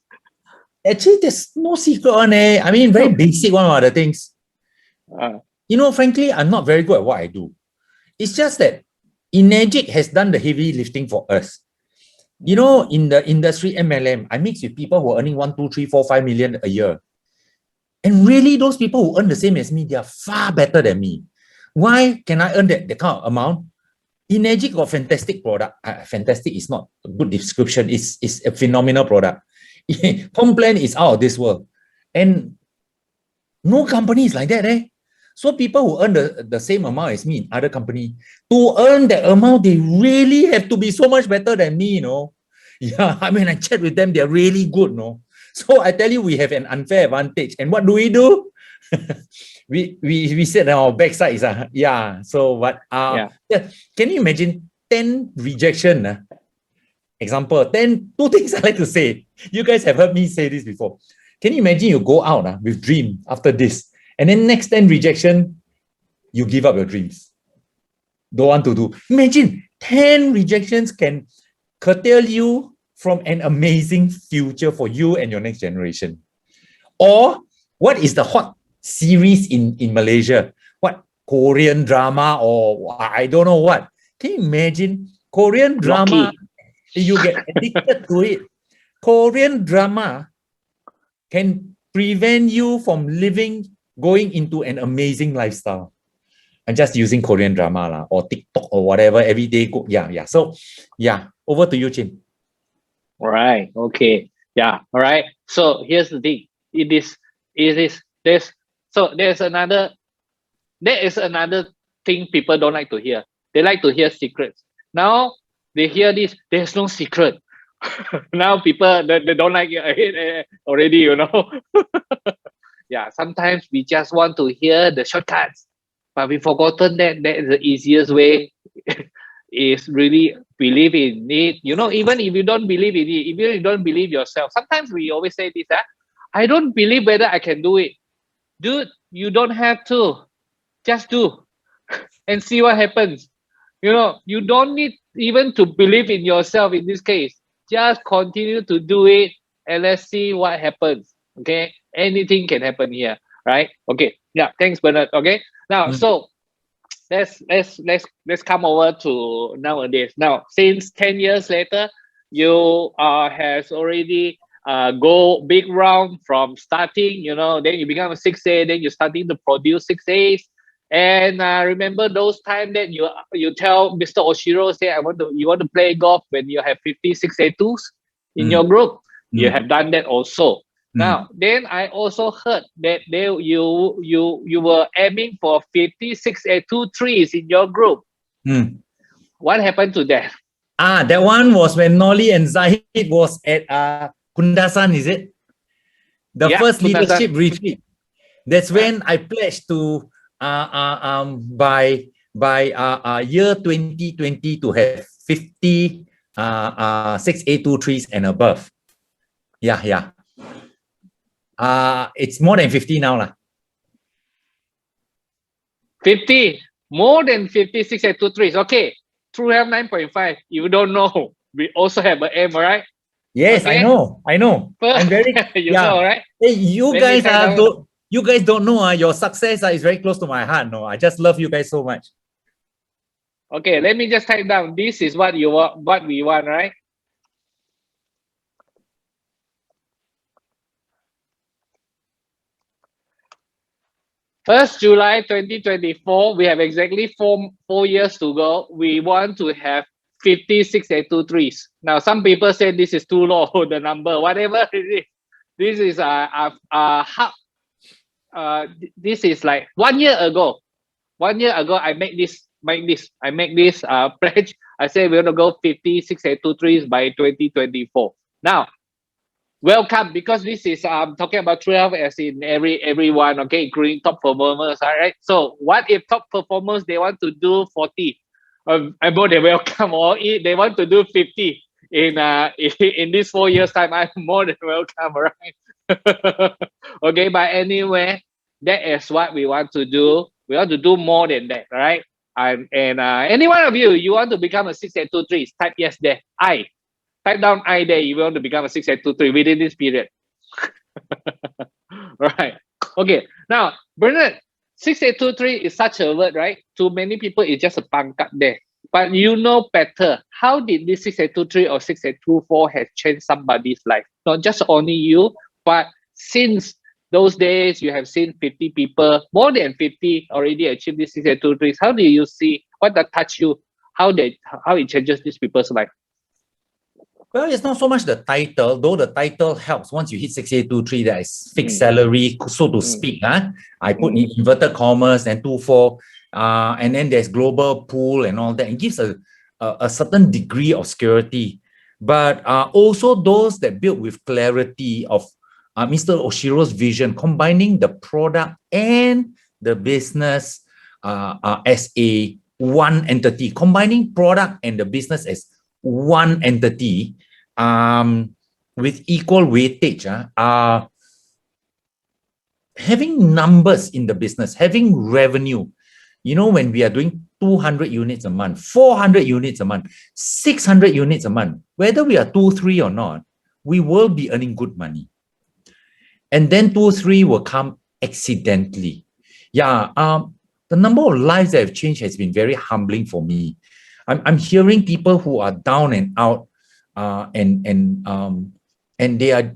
Actually, there's no secret on it. I mean, very basic one of the things. You know, frankly, I'm not very good at what I do. It's just that Enagic has done the heavy lifting for us. You know, in the industry MLM, I mix with people who are earning 1, 2, 3, 4, 5 million a year. And really, those people who earn the same as me, they are far better than me. Why can I earn that kind of amount? Enagic got fantastic product. Fantastic is not a good description. It's a phenomenal product. Complan is out of this world. And no company is like that, eh? So people who earn the same amount as me in other company, to earn that amount, they really have to be so much better than me, you know. Yeah, I mean, I chat with them, they're really good, no. So I tell you, we have an unfair advantage. And what do? we sit on our backsides. Yeah. So what? Yeah. Can you imagine 10 rejection? Example, 2 things I like to say. You guys have heard me say this before. Can you imagine you go out with dream after this, and then next 10 rejection, you give up your dreams. Don't want to do. Imagine 10 rejections can curtail you from an amazing future for you and your next generation. Or what is the hot series in Malaysia? What Korean drama or I don't know what? Can you imagine Korean drama? Rocky. You get addicted to it. Korean drama can prevent you from going into an amazing lifestyle. I'm just using Korean drama or TikTok or whatever every day. Yeah. So, yeah, over to you, Chin. All right. Okay. Yeah. All right. So here's the thing. There is another thing people don't like to hear. They like to hear secrets. Now they hear this. There's no secret. Now people they don't like it already, you know. Yeah, sometimes we just want to hear the shortcuts, but we forgotten that the easiest way is really believe in it. You know, even if you don't believe in it, even if you don't believe yourself, sometimes we always say this, I don't believe whether I can do it. Dude, you don't have to. Just do and see what happens. You know, you don't need even to believe in yourself in this case. Just continue to do it and let's see what happens. Okay, anything can happen here, right? Okay, yeah, thanks, Bernard. Okay, now so let's come over to nowadays. Now, since 10 years later, you has already go big round from starting. You know, then you become a 6A, then you're starting to produce 6As. And remember those time that you tell Mr. Oshiro, say you want to play golf when you have 56 A2s in your group. You have done that also. Now, then I also heard that you were aiming for 56 A2 trees in your group. What happened to that? That one was when Nolly and Zahid was at Kundasan, is it? The first Kundasan. leadership retreat. That's when I pledged to by year 2020 to have 50 6A2 trees and above. Yeah. It's more than 50 now. 50, more than 56 A2 trees. Okay, True have 9.5. You don't know, we also have an M, right? Yes, okay. I know. I'm very you know, right? Hey, you guys don't know your success is very close to my heart. No, I just love you guys so much. Okay, let me just type down. This is what you want, what we want, right? First July 2024, we have exactly four years to go. We want to have 56 A2 trees. Now, some people say this is too low, the number, whatever it is. This is a this is like 1 year ago. 1 year ago, I make this pledge. I say we're gonna go 50 6823s by 2024. Now, welcome, because this is talking about 12 as in everyone, okay, including top performers. All right. So what if top performers they want to do 40? I'm more than welcome. Or if they want to do 50 in this 4 years time, I'm more than welcome, right? Okay, but anyway, that is what we want to do. We want to do more than that, right? And any one of you want to become a 6823, type yes there. Type down I there. You want to become a 6823 within this period. Right. Okay. Now, Bernard, 6823 is such a word, right? To many people, it's just a pangkat there. But you know better. How did this 6823 or 6824 have changed somebody's life? Not just only you, but since those days, you have seen 50 people, more than 50 already achieved this 6823. How do you see what that touch you? How it changes these people's life? Well, it's not so much the title, though the title helps. Once you hit 6823, that is fixed salary, so to speak. I put in inverted commas and 24, and then there's global pool and all that. It gives a certain degree of security. But also those that build with clarity of Mr. Oshiro's vision, combining the product and the business as a one entity, combining product and the business as one entity with equal weightage, having numbers in the business, having revenue. You know, when we are doing 200 units a month, 400 units a month, 600 units a month, whether we are 2, 3 or not, we will be earning good money. And then 2, 3 will come accidentally. Yeah, the number of lives that have changed has been very humbling for me. I'm hearing people who are down and out, and they are,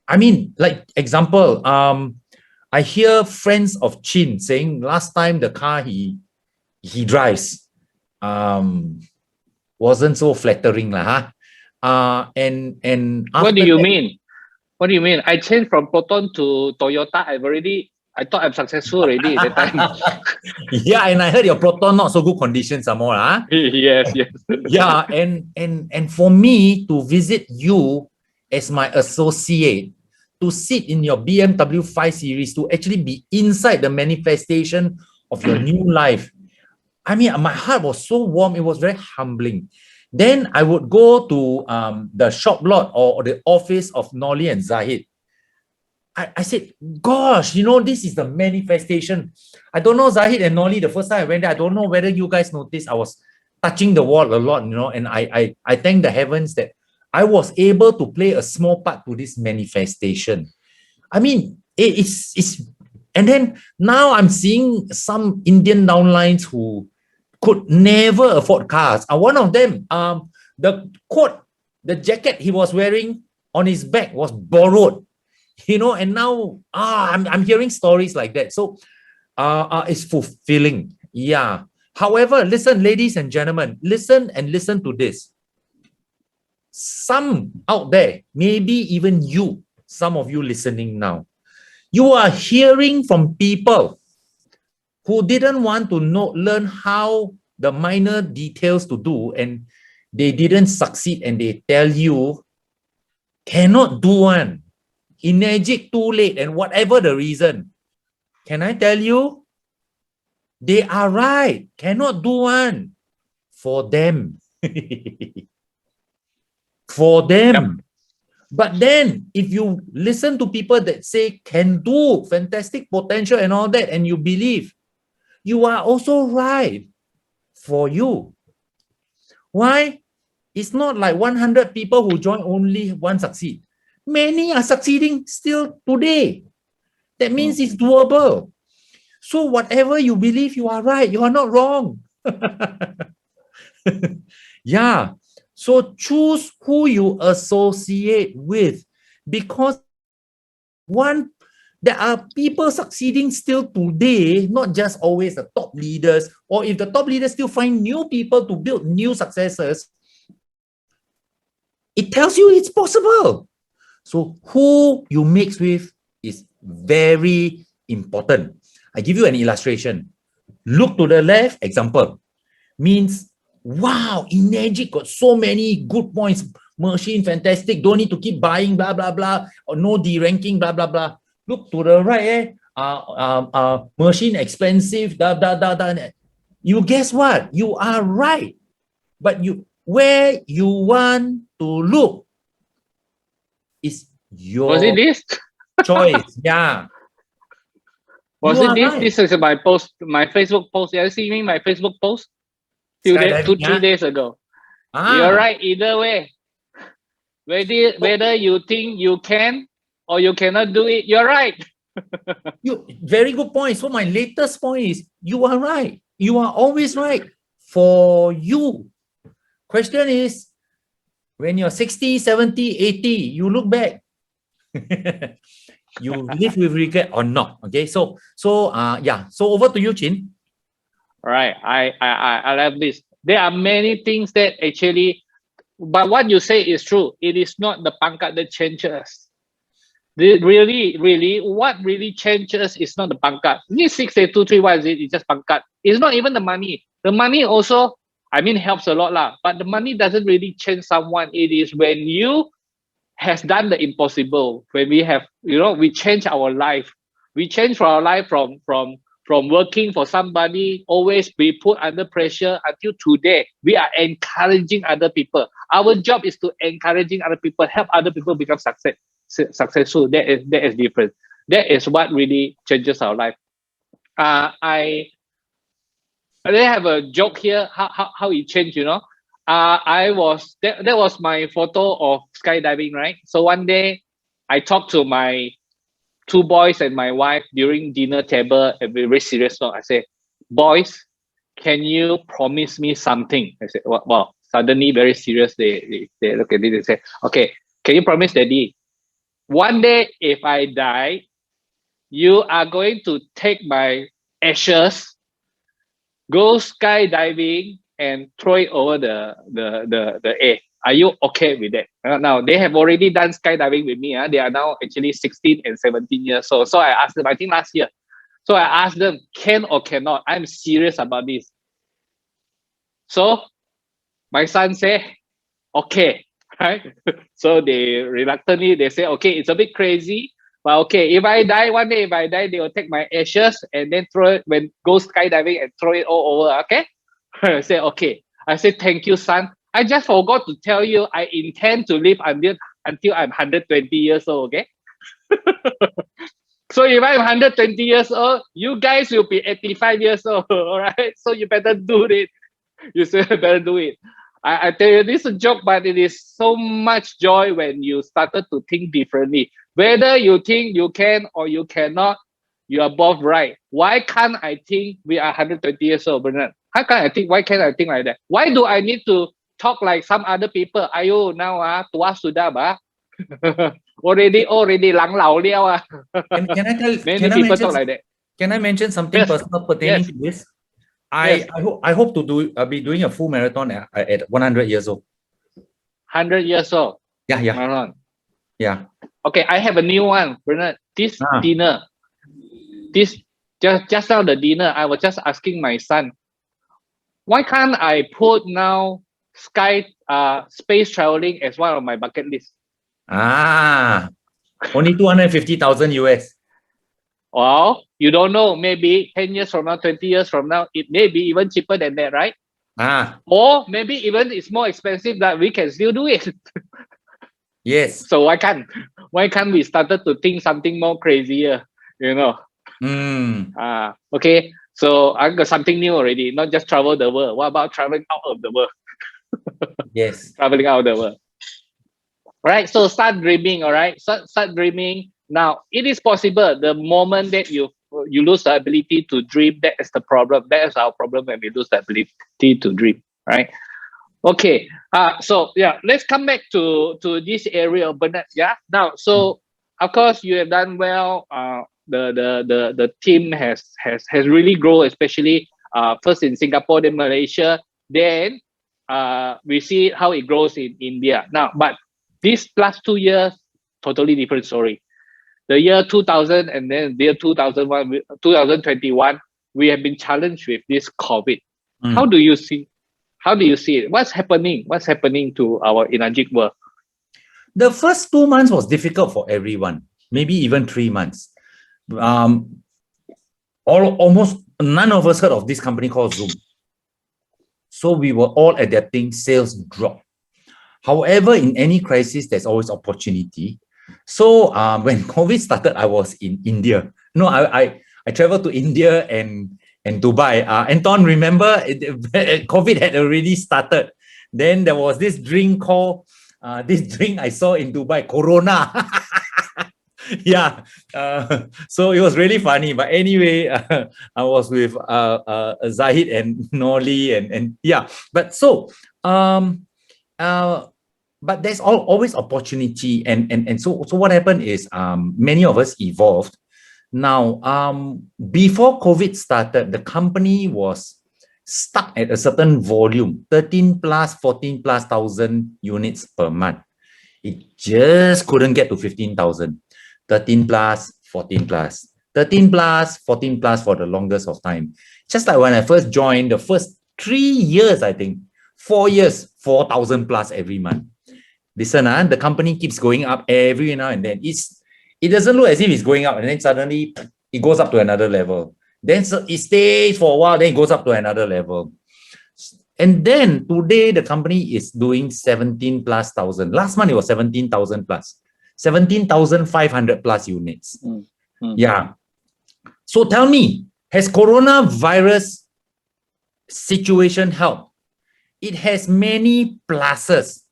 I mean, like example, I hear friends of Chin saying last time the car he drives wasn't so flattering lah. And What do you mean? What do you mean? I changed from Proton to Toyota. I thought I'm successful already at that time. Yeah, and I heard your Proton not so good condition some more. Yes. Yeah, and for me to visit you as my associate, to sit in your BMW 5 Series, to actually be inside the manifestation of your new life. I mean, my heart was so warm. It was very humbling. Then I would go to the shop lot or the office of Nolly and Zahid. I said, gosh, you know, this is the manifestation. I don't know, Zahid and Nolly, the first time I went there, I don't know whether you guys noticed, I was touching the wall a lot, you know, and I thank the heavens that I was able to play a small part to this manifestation. I mean, it's and then now I'm seeing some Indian downlines who could never afford cars. One of them, the coat, the jacket he was wearing on his back was borrowed. You know, and now I'm hearing stories like that. So it's fulfilling. Yeah. However, listen, ladies and gentlemen, listen to this. Some out there, maybe even you, some of you listening now, you are hearing from people who didn't want to learn how the minor details to do, and they didn't succeed, and they tell you cannot do one. Enagic too late, and whatever the reason, can I tell you, they are right. Cannot do one for them. For them. Yep. But then, if you listen to people that say can do, fantastic potential and all that, and you believe, you are also right for you. Why? It's not like 100 people who join, only one succeed. Many are succeeding still today. That means it's doable. So whatever you believe, you are right. You are not wrong. Yeah. So choose who you associate with, because there are people succeeding still today, not just always the top leaders, or if the top leaders still find new people to build new successes, it tells you it's possible. So who you mix with is very, important. I give you an illustration. Look to the left, example, means, wow, Enagic got so many good points. Machine, fantastic. Don't need to keep buying, blah, blah, blah. Or no deranking, blah, blah, blah. Look to the right, machine expensive, da, da, da, da. You guess what? You are right. But where you want to look is your Was it this? choice. Yeah. Was You it are this? right. This is my post, my Facebook post. You see me, my Facebook post? Skydiving, 3 days ago. Ah. You're right either way. Whether you think you can or you cannot do it, you're right. Very good point. So my latest point is, you are right. You are always right for you. Question is, when you're 60, 70, 80, you look back. You live with regret or not? Okay, so yeah. So over to you, Chin. Right. I love this. There are many things that actually, but what you say is true. It is not the pangkat that changes us. Really, what really changes is not the pangkat. This 68231 is it? It's just pangkat. It's not even the money. The money also, I mean, helps a lot lah. But the money doesn't really change someone. It is when you has done the impossible. When we have, we change our life. We change our life from working for somebody, always be put under pressure, until today we are encouraging other people. Our job is to encouraging other people, help other people become successful. That is different. That is what really changes our life. I have a joke here. How it changed, that was my photo of skydiving, right? So one day I talked to my 2 boys and my wife during dinner table, and we very serious talk. I say, boys, can you promise me something? I said, well, suddenly very serious. They look at it and say, okay, can you promise, Daddy, one day if I die, you are going to take my ashes, go skydiving, and throw it over the air. Are you okay with that? Now they have already done skydiving with me. They are now actually 16 and 17 years old. So I asked them, I think last year. So I asked them, can or cannot? I'm serious about this. So my son said, okay, right? So they reluctantly, they say, okay, it's a bit crazy, but okay, if I die, one day if I die, they will take my ashes and then throw it, go skydiving and throw it all over, okay? I said, okay. I said, thank you, son. I just forgot to tell you, I intend to live until I'm 120 years old, okay? So if I'm 120 years old, you guys will be 85 years old, all right? So you better do it. You better do it. I tell you, this is a joke, but it is so much joy when you started to think differently. Whether you think you can or you cannot, you are both right. Why can't I think we are 120 years old, Bernard? Why can't I think like that? Why do I need to talk like some other people? Ayo, now tua sudah ba? already lang lao liao. Can I Many people talk like that. Can I mention something Yes. personal pertaining Yes. to this? Yes. I hope to be doing a full marathon at 100 years old. 100 years old. Yeah. Marathon. Yeah. Okay, I have a new one, Bernard. This dinner, just now the dinner, I was just asking my son, why can't I put now space traveling as one of my bucket list? Only 250,000 US. Well, you don't know. Maybe 10 years from now, 20 years from now, it may be even cheaper than that, right? Or maybe even it's more expensive, that we can still do it. Yes. So why can't we started to think something more crazier, Okay, so I got something new already, not just travel the world. What about traveling out of the world? Yes. Traveling out of the world. Right, so start dreaming, all right? Start dreaming. Now, it is possible. The moment that you lose the ability to dream, that is the problem. That is our problem when we lose the ability to dream, right? Okay, so yeah, let's come back to this area of Bernard. Yeah, now, so of course you have done well. The team has really grown, especially first in Singapore, then Malaysia, then we see how it grows in India now. But these last 2 years, totally different story. the year 2000 and then the year 2001, 2021, we have been challenged with this COVID. How do you see? How do you see it? What's happening? What's happening to our Enagic world? The first 2 months was difficult for everyone, maybe even 3 months. Almost none of us heard of this company called Zoom. So we were all adapting, sales dropped. However, in any crisis, there's always opportunity. So when COVID started, I was in India. No, I traveled to India and Dubai. Anton, remember, COVID had already started. Then there was this drink called, this drink I saw in Dubai, Corona. Yeah, so it was really funny. But anyway, I was with Zahid and Noli and yeah. But so but there's always opportunity, and so what happened is many of us evolved. Now, before COVID started, the company was stuck at a certain volume, 13 plus, 14 plus thousand units per month. It just couldn't get to 15,000. 13 plus, 14 plus, 13 plus, 14 plus for the longest of time. Just like when I first joined, the first 3 years, I think, 4 years, 4,000 plus every month. Listen, the company keeps going up every now and then. It doesn't look as if it's going up, and then suddenly it goes up to another level. Then it stays for a while, then it goes up to another level. And then today, the company is doing 17 plus thousand. Last month, it was 17,000 plus. 17,500 plus units. Yeah. So tell me, has coronavirus situation helped? It has many pluses.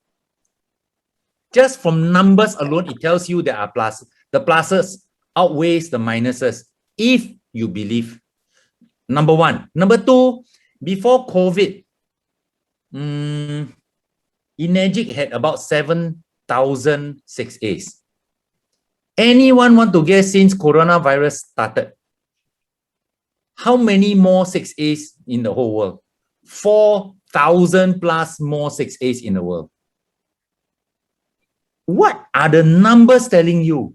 Just from numbers alone, it tells you there are pluses. The pluses outweighs the minuses if you believe. Number one. Number two, before COVID, Enagic had about 7,000 6As. Anyone want to guess since coronavirus started? How many more 6As in the whole world? 4,000 plus more 6As in the world. What are the numbers telling you?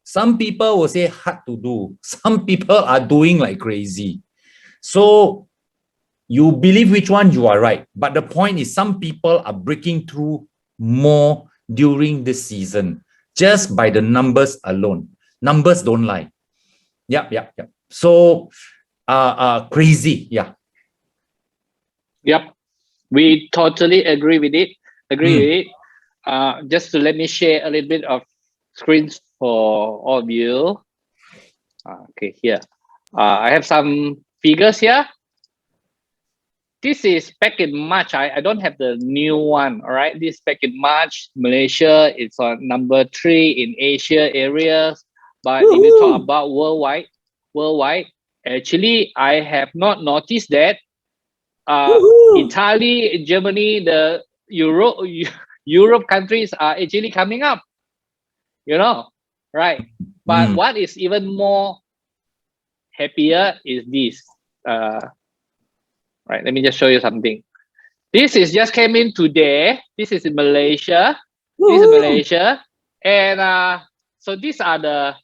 Some people will say hard to do. Some people are doing like crazy. So you believe which one, you are right. But the point is some people are breaking through more during this season just by the numbers alone. Numbers don't lie. Yep. So crazy. Yep, we totally agree with it. Just to let me share a little bit of screens for all of you. Okay, here I have some figures here. This is back in March. I don't have the new one. All right, this back in March. Malaysia, it's on number 3 in Asia areas. But if you talk about worldwide, actually, I have not noticed that Italy, Germany, the Europe countries are actually coming up. You know, right? But what is even more happier is this. Right, let me just show you something. This is just came in today. This is in Malaysia. And so these are the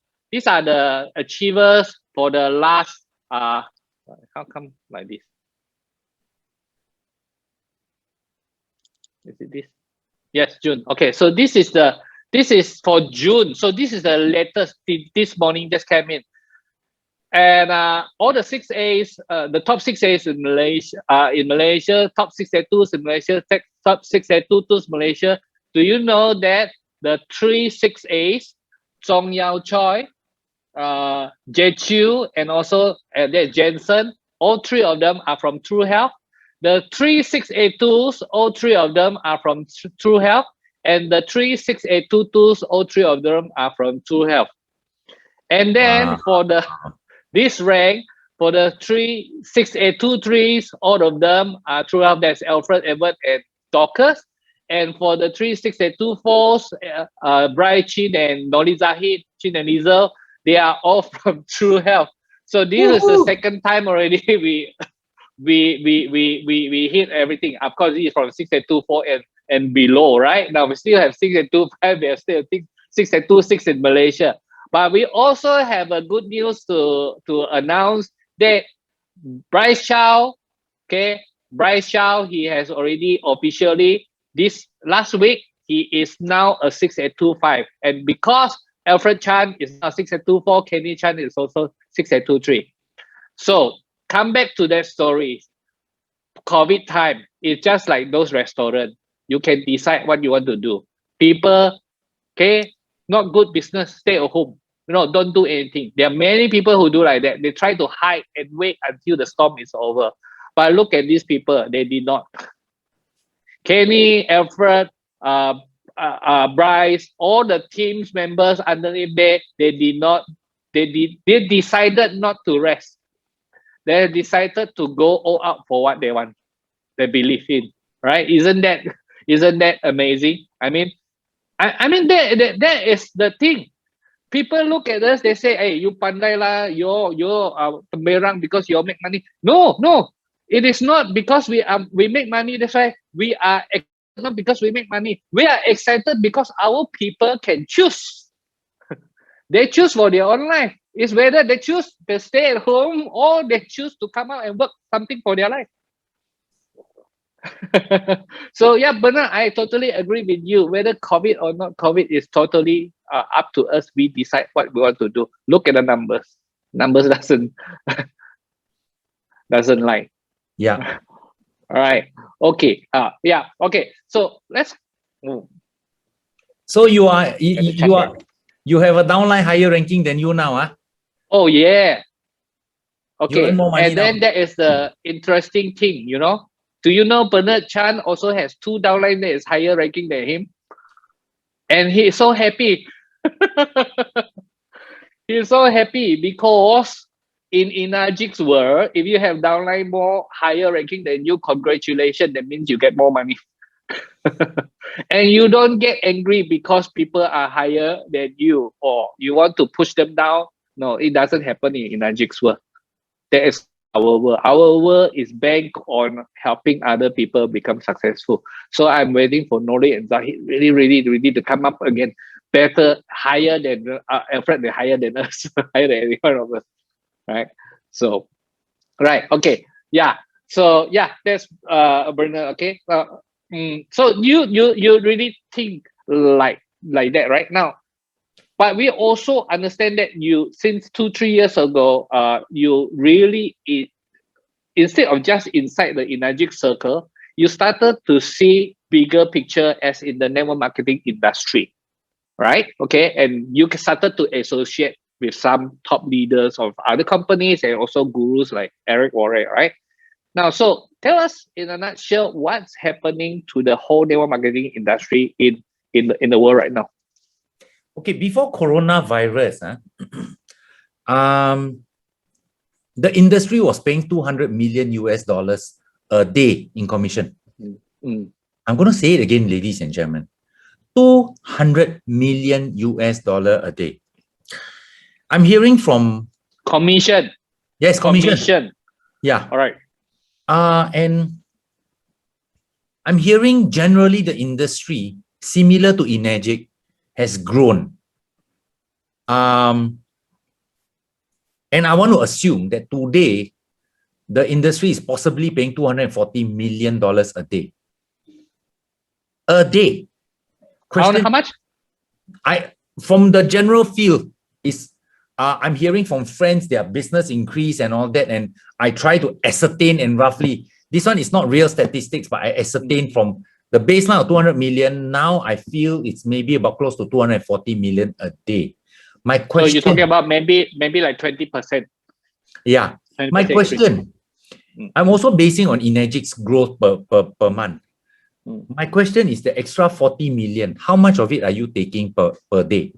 achievers for the last. How come like this? Is it this? Yes, June. Okay, so this is for June. So this is the latest. This morning just came in. And all the 6As, the top 6As in Malaysia, top 6A2s in Malaysia, top 6A22s Malaysia. Do you know that the 3 6As, Chong Yao Choi, Jechu, and also Jensen, all 3 of them are from True Health. The 3 6A2s, all 3 of them are from True Health. And the 3 6A22s, all 3 of them are from True Health. And then for this rank, for the 3 6A23s, all of them are True Health. That's Alfred, Edward, and Dorcas. And for the 3 6A24s, Brian Chin and Noli Zahid, Chin and Lizel, they are all from True Health. So this is the second time already we hit everything. Of course, this is from 6A24 and below, right? Now we still have 6A25, we have still 6A26 in Malaysia. But we also have a good news to announce that Bryce Chow, okay, Bryce Chow, he has already officially this last week, he is now a 6'8" and because Alfred Chan is now 6'8" Kenny Chan is also 6'8" So come back to that story. COVID time, it's just like those restaurants. You can decide what you want to do. People, okay, not good business, stay at home. Don't do anything. There are many people who do like that. They try to hide and wait until the storm is over. But look at these people, they did not. Kenny, Alfred, Bryce, all the teams members underneath there, they did not, they decided not to rest. They decided to go all out for what they want, they believe in, right? Isn't that amazing? I mean that is the thing. People look at us, they say, hey, you pandai lah, you're temberang because you make money. No, it is not because we make money. That's why we are not because we make money. We are excited because our people can choose. They choose for their own life. It's whether they choose to stay at home or they choose to come out and work something for their life. So yeah, Bernard, I totally agree with you. Whether COVID or not COVID is totally up to us. We decide what we want to do. Look at the numbers. Numbers doesn't lie. Yeah. All right. Okay. Yeah. Okay. So let's. So you have a downline higher ranking than you now, huh? Oh yeah. You Okay. earn more money And then now. that is the interesting thing, Do you know Bernard Chan also has 2 downline that is higher ranking than him? And he is so happy. He's so happy because in Enagic's world, if you have downline more higher ranking than you, congratulations, that means you get more money. And you don't get angry because people are higher than you or you want to push them down. No, it doesn't happen in Enagic's world. That is our world. Our world is bank on helping other people become successful. So I'm waiting for Nori and Zahid really to come up again. Better, higher than Alfred, they're higher than us, higher than any one of us, right? So, right, okay, yeah. So yeah, that's Bernard. Okay. So you really think like that right now. But we also understand that you, since 2-3 years ago, you really, instead of just inside the Enagic circle, you started to see bigger picture as in the network marketing industry, right? Okay, and you started to associate with some top leaders of other companies and also gurus like Eric Warren, right? Now, so tell us in a nutshell, what's happening to the whole network marketing industry in the world right now? Okay, before coronavirus, the industry was paying $200 million a day in commission. I'm going to say it again, ladies and gentlemen. $200 million a day. I'm hearing from commission. Yes, commission. Yeah. All right. And I'm hearing generally the industry, similar to Enagic, has grown. And I want to assume that today, the industry is possibly paying $240 million a day. A day. Question, how much? From the general field, I'm hearing from friends, their business increase and all that, and I try to ascertain and roughly, this one is not real statistics, but I ascertain from the baseline of 200 million, now I feel it's maybe about close to 240 million a day. My question... So you're talking about maybe like 20%. Yeah. 20% My question, I'm also basing on Enagic's growth per month. My question is the extra 40 million, how much of it are you taking per day?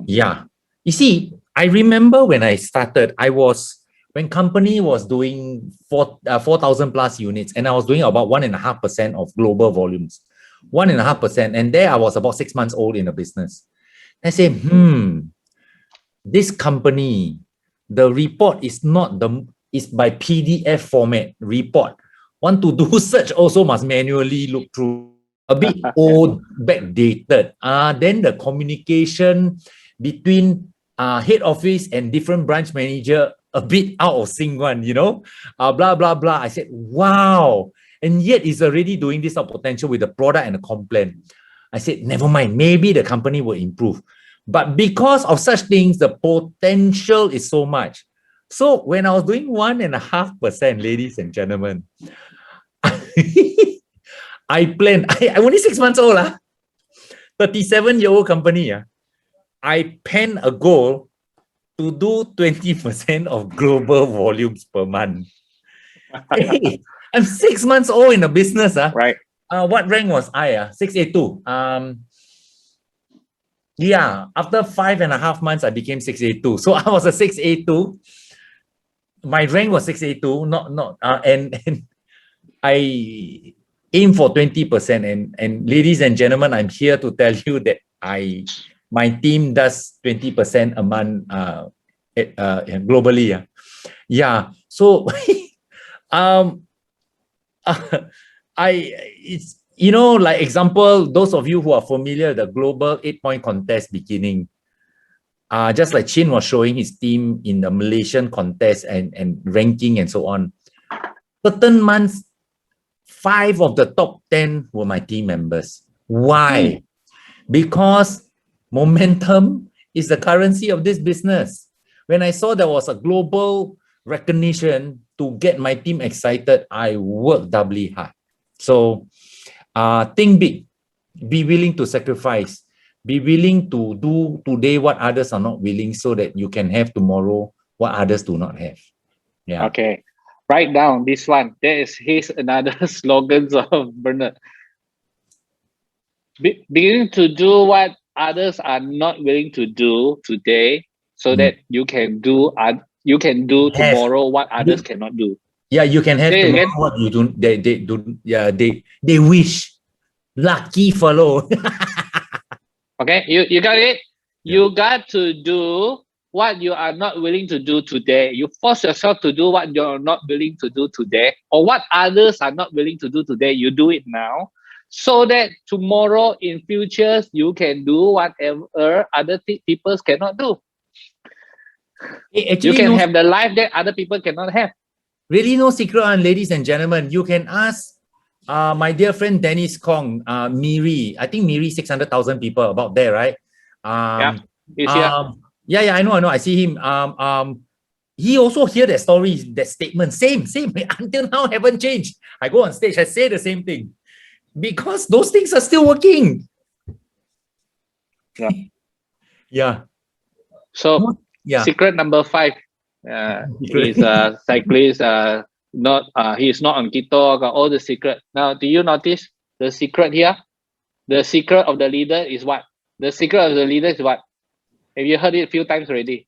Yeah. You see, I remember when I started, when company was doing 4,000 plus units, and I was doing about 1.5% of global volumes. 1.5%. And there I was about 6 months old in the business. I say, this company, the report is it's by PDF format report. Want to do search also must manually look through. a bit old, backdated. Then the communication between head office and different branch manager a bit out of sync one, blah, blah, blah. I said, wow. And yet it's already doing this potential with the product and the complaint. I said, never mind, maybe the company will improve. But because of such things, the potential is so much. So when I was doing 1.5%, ladies and gentlemen, I planned, I'm only 6 months old, 37-year-old company. I penned a goal to do 20% of global volumes per month. Hey, I'm 6 months old in the business. Right. What rank was I? 682. Yeah, after 5.5 months, I became 682. So I was a 682. My rank was 682, and I aim for 20%. And ladies and gentlemen, I'm here to tell you that my team does 20% a month globally. Yeah. So it's like example, those of you who are familiar with the global 8-point contest beginning, just like Chin was showing his team in the Malaysian contest and ranking and so on. Certain months, 5 of the top 10 were my team members. Why? Because momentum is the currency of this business. When I saw there was a global recognition to get my team excited, I worked doubly hard. So think big, be willing to sacrifice, be willing to do today what others are not willing so that you can have tomorrow what others do not have. Yeah. Okay. Write down this one. There is another slogans of Bernard. Beginning to do what others are not willing to do today, so that you can do tomorrow what others cannot do. Yeah, you can have Say tomorrow again. what you don't. They do. Yeah, they wish. Lucky fellow. Okay, you got it. You got to do what you are not willing to do today. You force yourself to do what you're not willing to do today, or what others are not willing to do today. You do it now, so that tomorrow in futures you can do whatever other people cannot do. Actually, you can have the life that other people cannot have. Really, no secret, ladies and gentlemen. You can ask my dear friend Dennis Kong, Miri. I think Miri 600,000 people about there, right? Yeah, I know. I see him. He also hear that story, that statement. Same. Until now, haven't changed. I go on stage, I say the same thing because those things are still working. Yeah. Yeah. So secret number 5. He's a cyclist. He's not on keto. Got all the secret. Now, do you notice the secret here? The secret of the leader is what? The secret of the leader is what? Have you heard it a few times already?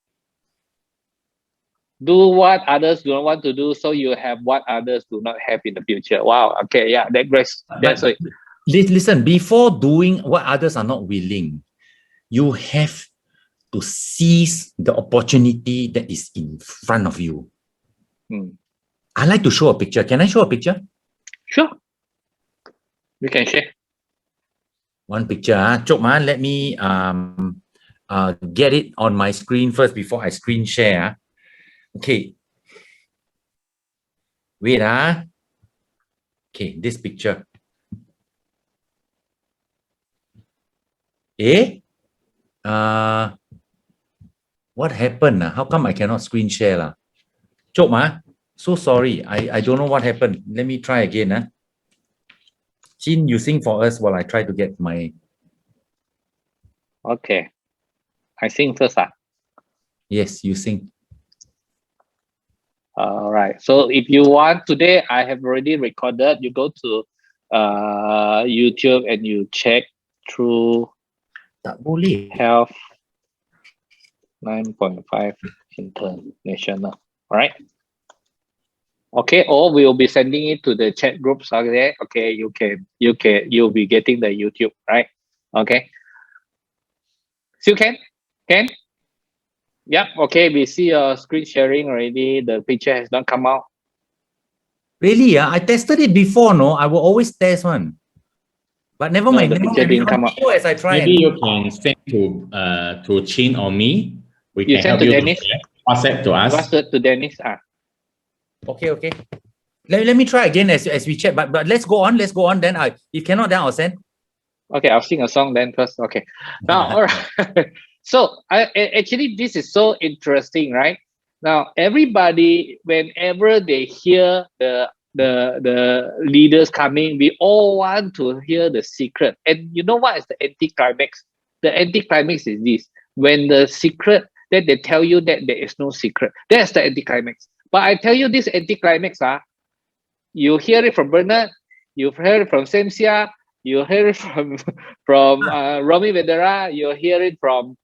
Do what others do not want to do, so you have what others do not have in the future. Wow. Okay. Yeah. That's it. Listen. Before doing what others are not willing, you have to seize the opportunity that is in front of you. I like to show a picture. Can I show a picture? Sure. We can share. One picture. Chok man, let me get it on my screen first before I screen share. Okay. Wait. Okay, this picture. What happened? How come I cannot screen share? Chok ma, so sorry. I don't know what happened. Let me try again. Chin, you sing for us while I try to get my... Okay. I sing first. Yes, you sing. All right. So if you want, today I have already recorded. You go to YouTube and you check through Health 9.5 International. All right. Okay. Or we'll be sending it to the chat groups. Okay. Okay. You'll be getting the YouTube, right? Okay. Still can? Yep. Okay. We see your screen sharing already. The picture has not come out. Really? I tested it before. No, I will always test one. But never No, mind. the Never picture mind. We didn't come up. continue as I try. Maybe And, you can send to Chin or me. We You can send help to you Dennis? to share. WhatsApp to us. WhatsApp to Dennis. okay, okay. Let me try again as we chat. But let's go on. Let's go on. Then if cannot, then I'll send. Okay, I'll sing a song then first. Okay. Now, all right. So actually, this is so interesting, right? Now, everybody, whenever they hear the leaders coming, we all want to hear the secret. And you know what is the anticlimax? The anticlimax is this: when the secret, that they tell you that there is no secret. That's the anticlimax. But I tell you, this anticlimax, you hear it from Bernard, you've heard it from Sensia, you hear it from Romy Vedera, you hear it from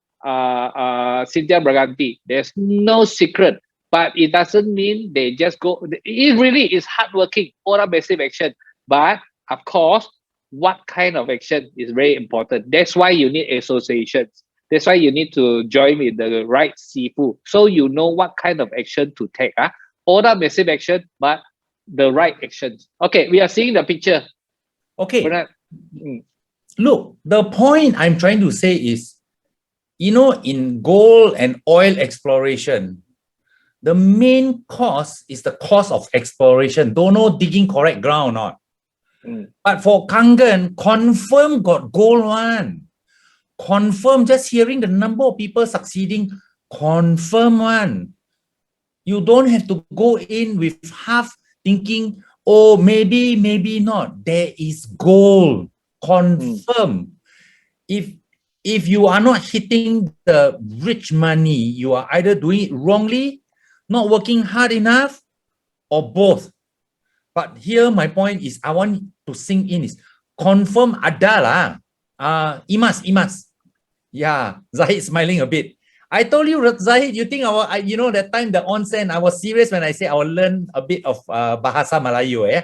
Cynthia Braganti. There's no secret, but it doesn't mean they just go. It really is hardworking, or massive action. But of course, what kind of action is very important. That's why you need associations. That's why you need to join with the right sifu, so you know what kind of action to take. Or massive action, but the right actions. Okay, we are seeing the picture. Okay. Bernard. Look, the point I'm trying to say is, in gold and oil exploration, the main cost is the cost of exploration. Don't know digging correct ground or not. But for Kangen, confirm got gold one. Confirm, just hearing the number of people succeeding, confirm one. You don't have to go in with half thinking, oh, maybe not. There is gold. Confirm. If you are not hitting the rich money, you are either doing it wrongly, not working hard enough, or both. But here my point is, I want to sink in is confirm ada lah. Imas. Yeah, Zahid smiling a bit. I told you, Zahid, you think that time the onsen, I was serious when I say I will learn a bit of Bahasa Melayu, eh?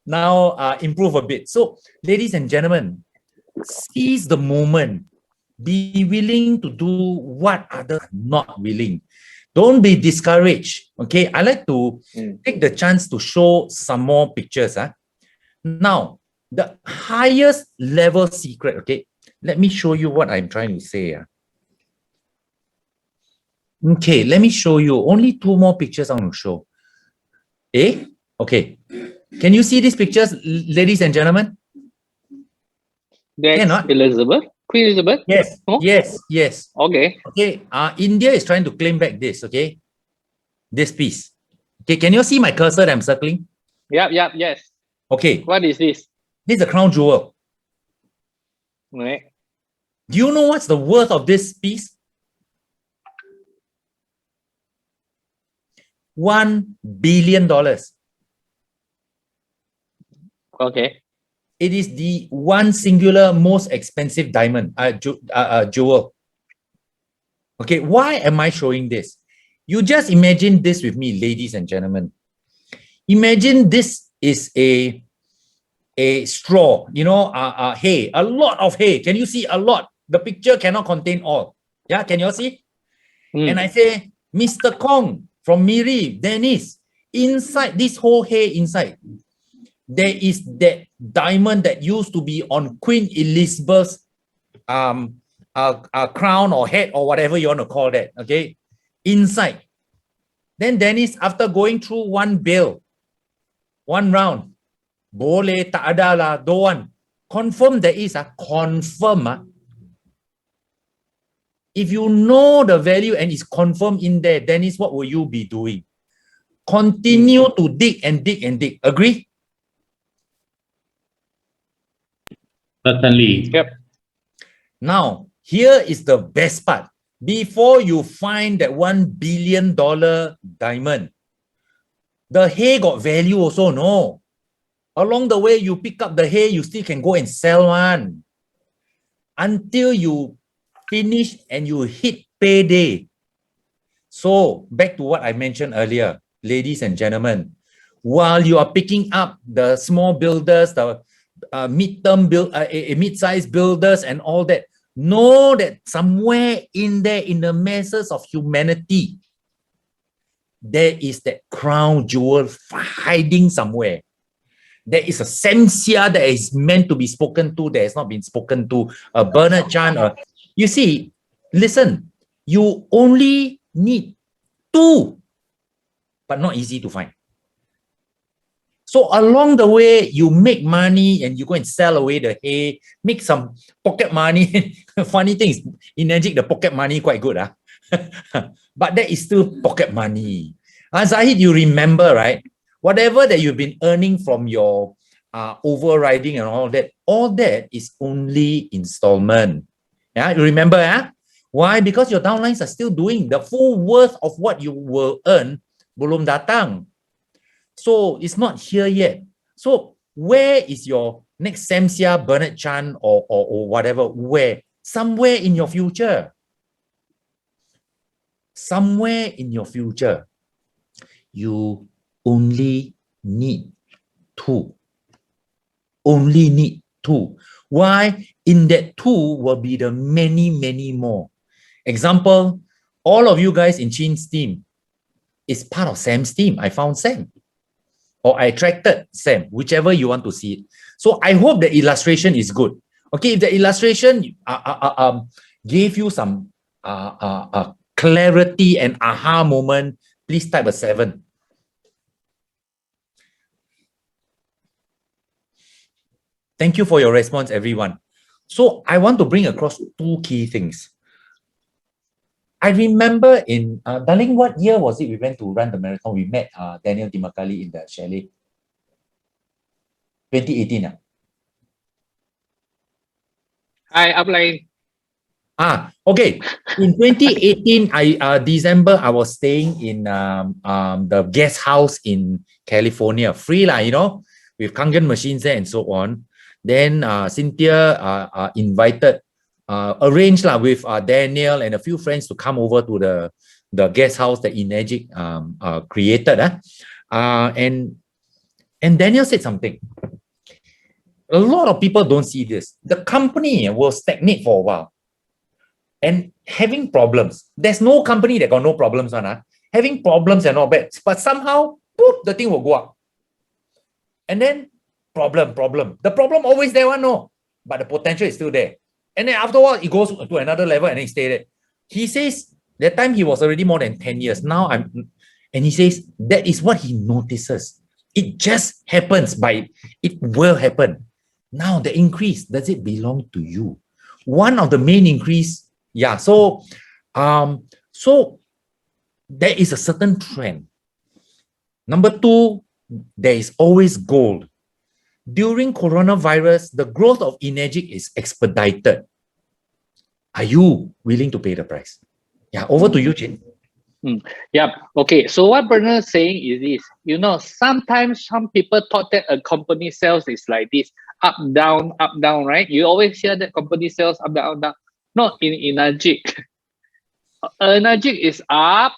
Now improve a bit. So, ladies and gentlemen, seize the moment. Be willing to do what others are not willing. Don't be discouraged. Okay, I like to take the chance to show some more pictures. Now, the highest level secret. Okay, let me show you what I'm trying to say. Okay, let me show you. Only 2 more pictures I want to show. Okay. Can you see these pictures, ladies and gentlemen? That's Cannot? Elizabeth? Queen Elizabeth? Yes. Oh? Yes. Okay. Okay. India is trying to claim back this. Okay. This piece. Okay. Can you see my cursor that I'm circling? Yes. Okay. What is this? This is a crown jewel. Right. Do you know what's the worth of this piece? $1 billion. Okay. It is the one singular most expensive diamond, jewel. Okay, why am I showing this? You just imagine this with me, ladies and gentlemen. Imagine this is a straw, hay, a lot of hay. Can you see a lot? The picture cannot contain all. Yeah, can you all see? And I say, Mr. Kong from Miri, Dennis, inside this whole hay inside, there is that diamond that used to be on Queen Elizabeth's crown or head or whatever you want to call that, okay, inside. Then Dennis, after going through one round, boleh tak ada lah, don't want. Confirm there is, confirm. If you know the value and it's confirmed in there, Dennis, what will you be doing? Continue to dig and dig and dig. Agree? Certainly. Yep. Now, here is the best part. Before you find that $1 billion diamond, the hay got value also, no? Along the way, you pick up the hay, you still can go and sell one. Until you finish and you hit payday. So, back to what I mentioned earlier, ladies and gentlemen, while you are picking up the small builders, the mid-sized builders and all that, know that somewhere in there, in the masses of humanity, there is that crown jewel hiding somewhere. There is a Samsia that is meant to be spoken to, that has not been spoken to, a Bernard Chan. You see, listen, you only need two, but not easy to find. So along the way, you make money and you go and sell away the hay, make some pocket money. Funny thing is, Enagic, the pocket money quite good. But that is still pocket money. Zahid, you remember, right? Whatever that you've been earning from your overriding and all that is only installment. Yeah, you remember, Why? Because your downlines are still doing the full worth of what you will earn, belum datang. So it's not here yet. So where is your next Samsia, Bernard Chan, or whatever? Where? Somewhere in your future. Somewhere in your future. You only need two. Only need two. Why? In that two will be the many, many more. Example, all of you guys in Chin's team is part of Sam's team. I found Sam. Or I attracted Sam, whichever you want to see it. So I hope the illustration is good. Okay, if the illustration gave you some clarity and aha moment, please type a 7. Thank you for your response, everyone. So I want to bring across two key things. I remember in, darling, what year was it we went to run the marathon? We met Daniel Dimakali in the chalet. 2018. Hi, upline. Okay. In 2018, December, I was staying in the guest house in California, free lah, with Kangen machines there and so on. Then Cynthia invited, arranged with Daniel and a few friends to come over to the guest house that Enagic created. And Daniel said something. A lot of people don't see this. The company will stagnate for a while and having problems. There's no company that got no problems on. Having problems are not bad, but somehow, boop, the thing will go up. And then problem. The problem always there, no, but the potential is still there. And then after a while, it goes to another level and then it stays there. He says that time he was already more than 10 years. Now and he says that is what he notices. It just happens it will happen. Now the increase, does it belong to you? One of the main increase, so there is a certain trend. Number two, there is always gold. During coronavirus, the growth of Enagic is expedited. Are you willing to pay the price? Over to you, Chin. Okay. So what Bernard is saying is this, sometimes some people thought that a company sales is like this, up, down, right? You always hear that company sales up, down, down. Not in Enagic. Enagic is up,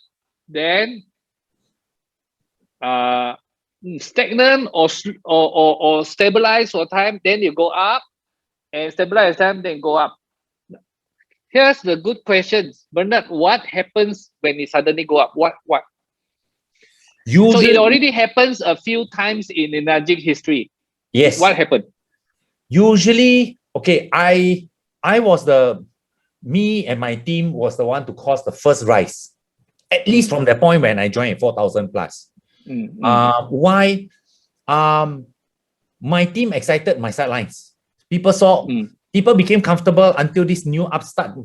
then stagnant or stabilize for time, then you go up, and stabilize time, then go up. Here's the good questions, Bernard. What happens when it suddenly go up? What? Usually, so it already happens a few times in Enagic history. Yes. What happened? Usually, okay, me and my team was the one to cause the first rise, at least from the point when I joined at 4,000 plus. Why? My team excited my sidelines. People saw, people became comfortable until this new upstart.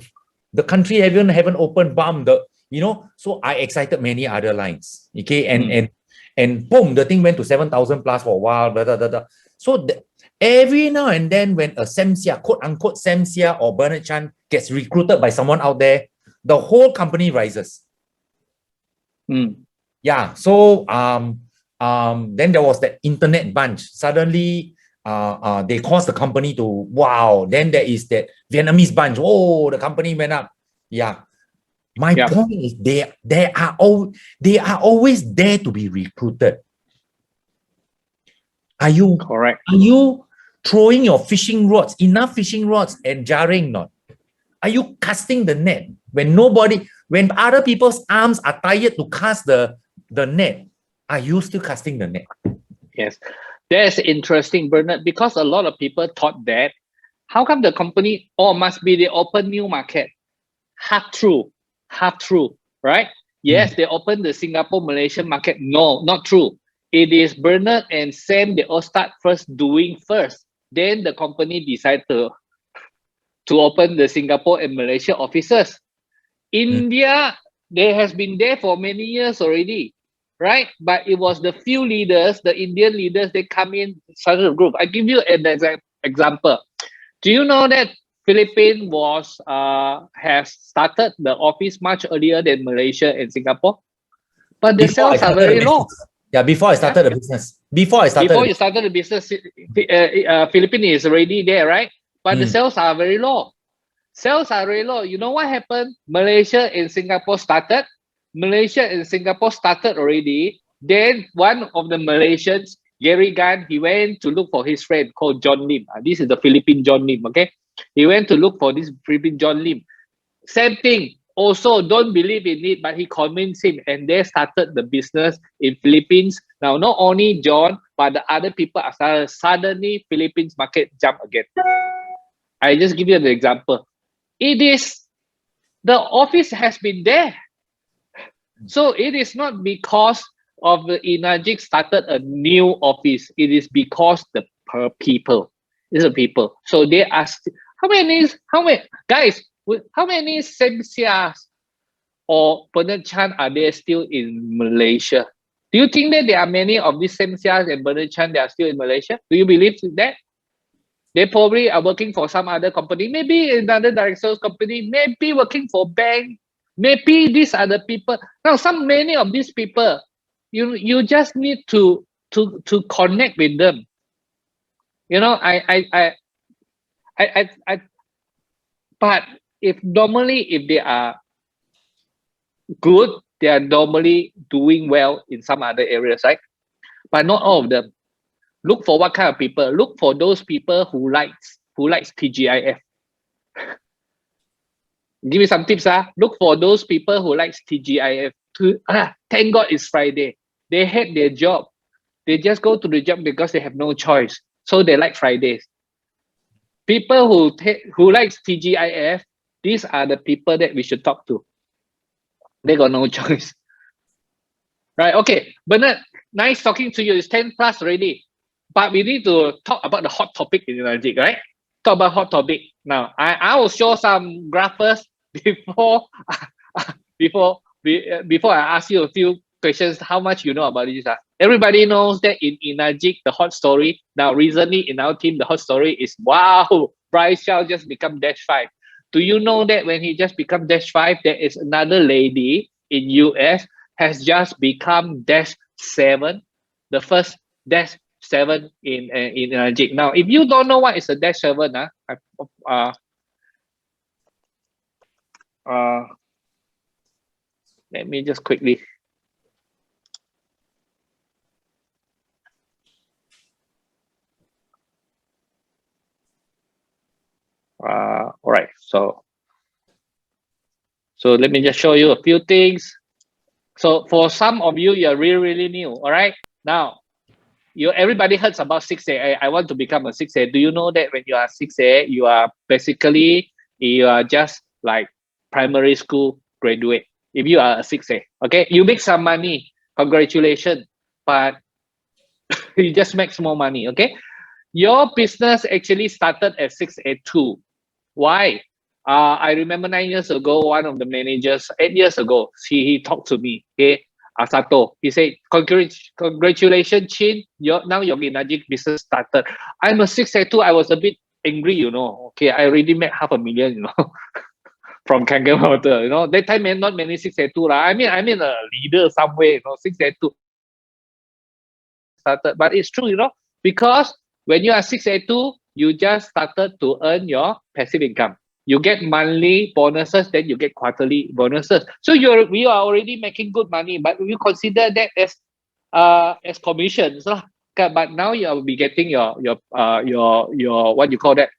The country haven't opened, so I excited many other lines. Okay, and boom, the thing went to 7,000 plus for a while. So every now and then when a Samsia, quote unquote Samsia or Bernard Chan gets recruited by someone out there, the whole company rises. So then there was that internet bunch. Suddenly they caused the company to wow. Then there is that Vietnamese bunch. Oh, the company went up. My point is they are always there to be recruited. Are you correct? Are you throwing your fishing rods, enough fishing rods and jarring not? Are you casting the net when other people's arms are tired to cast the net? Are you still casting the net? Yes. That's interesting, Bernard, because a lot of people thought that how come the company must be they open new market? Half true, right? Yes, they open the Singapore Malaysian market. No, not true. It is Bernard and Sam, they all start doing first. Then the company decide to open the Singapore and Malaysia offices. India, they has been there for many years already, right? But it was the few leaders, the Indian leaders, they come in, started a group. I give you an example. Do you know that Philippines has started the office much earlier than Malaysia and Singapore? But the sales are very low. Yeah, before I started the business. Before you started the business, Philippines is already there, right? But the sales are very low. You know what happened? Malaysia and Singapore started. Already. Then one of the Malaysians, Gary Gan, he went to look for his friend called John Lim. This is the Philippine John Lim, okay? He went to look for this Philippine John Lim. Same thing. Also, don't believe in it, but he convinced him, and they started the business in Philippines. Now, not only John, but the other people are started. Suddenly, Philippines market jump again. I just give you an example. It is the office has been there, so it is not because of the Enagic started a new office. It is because the people. It's the people. So they ask how many guys? How many Semsias or Bernard Chan are there still in Malaysia? Do you think that there are many of these Semsias and Bernard Chan that are still in Malaysia? Do you believe that? They probably are working for some other company, maybe another director's company, maybe working for bank, maybe these are the people. Now, many of these people, you just need to connect with them. You know, but if they are good, they are normally doing well in some other areas, right? But not all of them. Look for what kind of people. Look for those people who likes TGIF. Give me some tips. Look for those people who likes TGIF. Thank God it's Friday. They hate their job. They just go to the job because they have no choice. So they like Fridays. People who likes TGIF, these are the people that we should talk to. They got no choice. Right, okay. Bernard, nice talking to you. It's 10 plus already. But we need to talk about the hot topic in Enagic, right? Talk about hot topic. Now, I will show some graphs before I ask you a few questions. How much you know about this? Everybody knows that in Enagic, the hot story. Now, recently in our team, the hot story is, wow, Bryce Shaw just become Dash 5. Do you know that when he just become Dash 5, there is another lady in US has just become Dash 7, the first Dash 7 in Enagic. Now, if you don't know what is a Dash 7, let me just quickly. All right, so let me just show you a few things. So for some of you, you're really new. All right, now everybody heard about 6A. I want to become a 6A. Do you know that when you are 6A, you are just like primary school graduate? If you are a 6A, okay, you make some money, congratulations, but you just make more money, okay? Your business actually started at 6A2. Why? I remember 9 years ago, one of the managers, 8 years ago, he talked to me, okay? Asato, he said, congratulations, Chin, now your Enagic business started. I'm a 6A2, I was a bit angry, you know, okay, I already made $500,000, you know, from Kangen Water, you know, that time not many 6A2, I mean a leader somewhere, you know, 6A2 started, but it's true, you know, because when you are 6A2, you just started to earn your passive income. You get monthly bonuses, then you get quarterly bonuses. So we are already making good money, but you consider that as commissions. But now you will be getting your what you call that,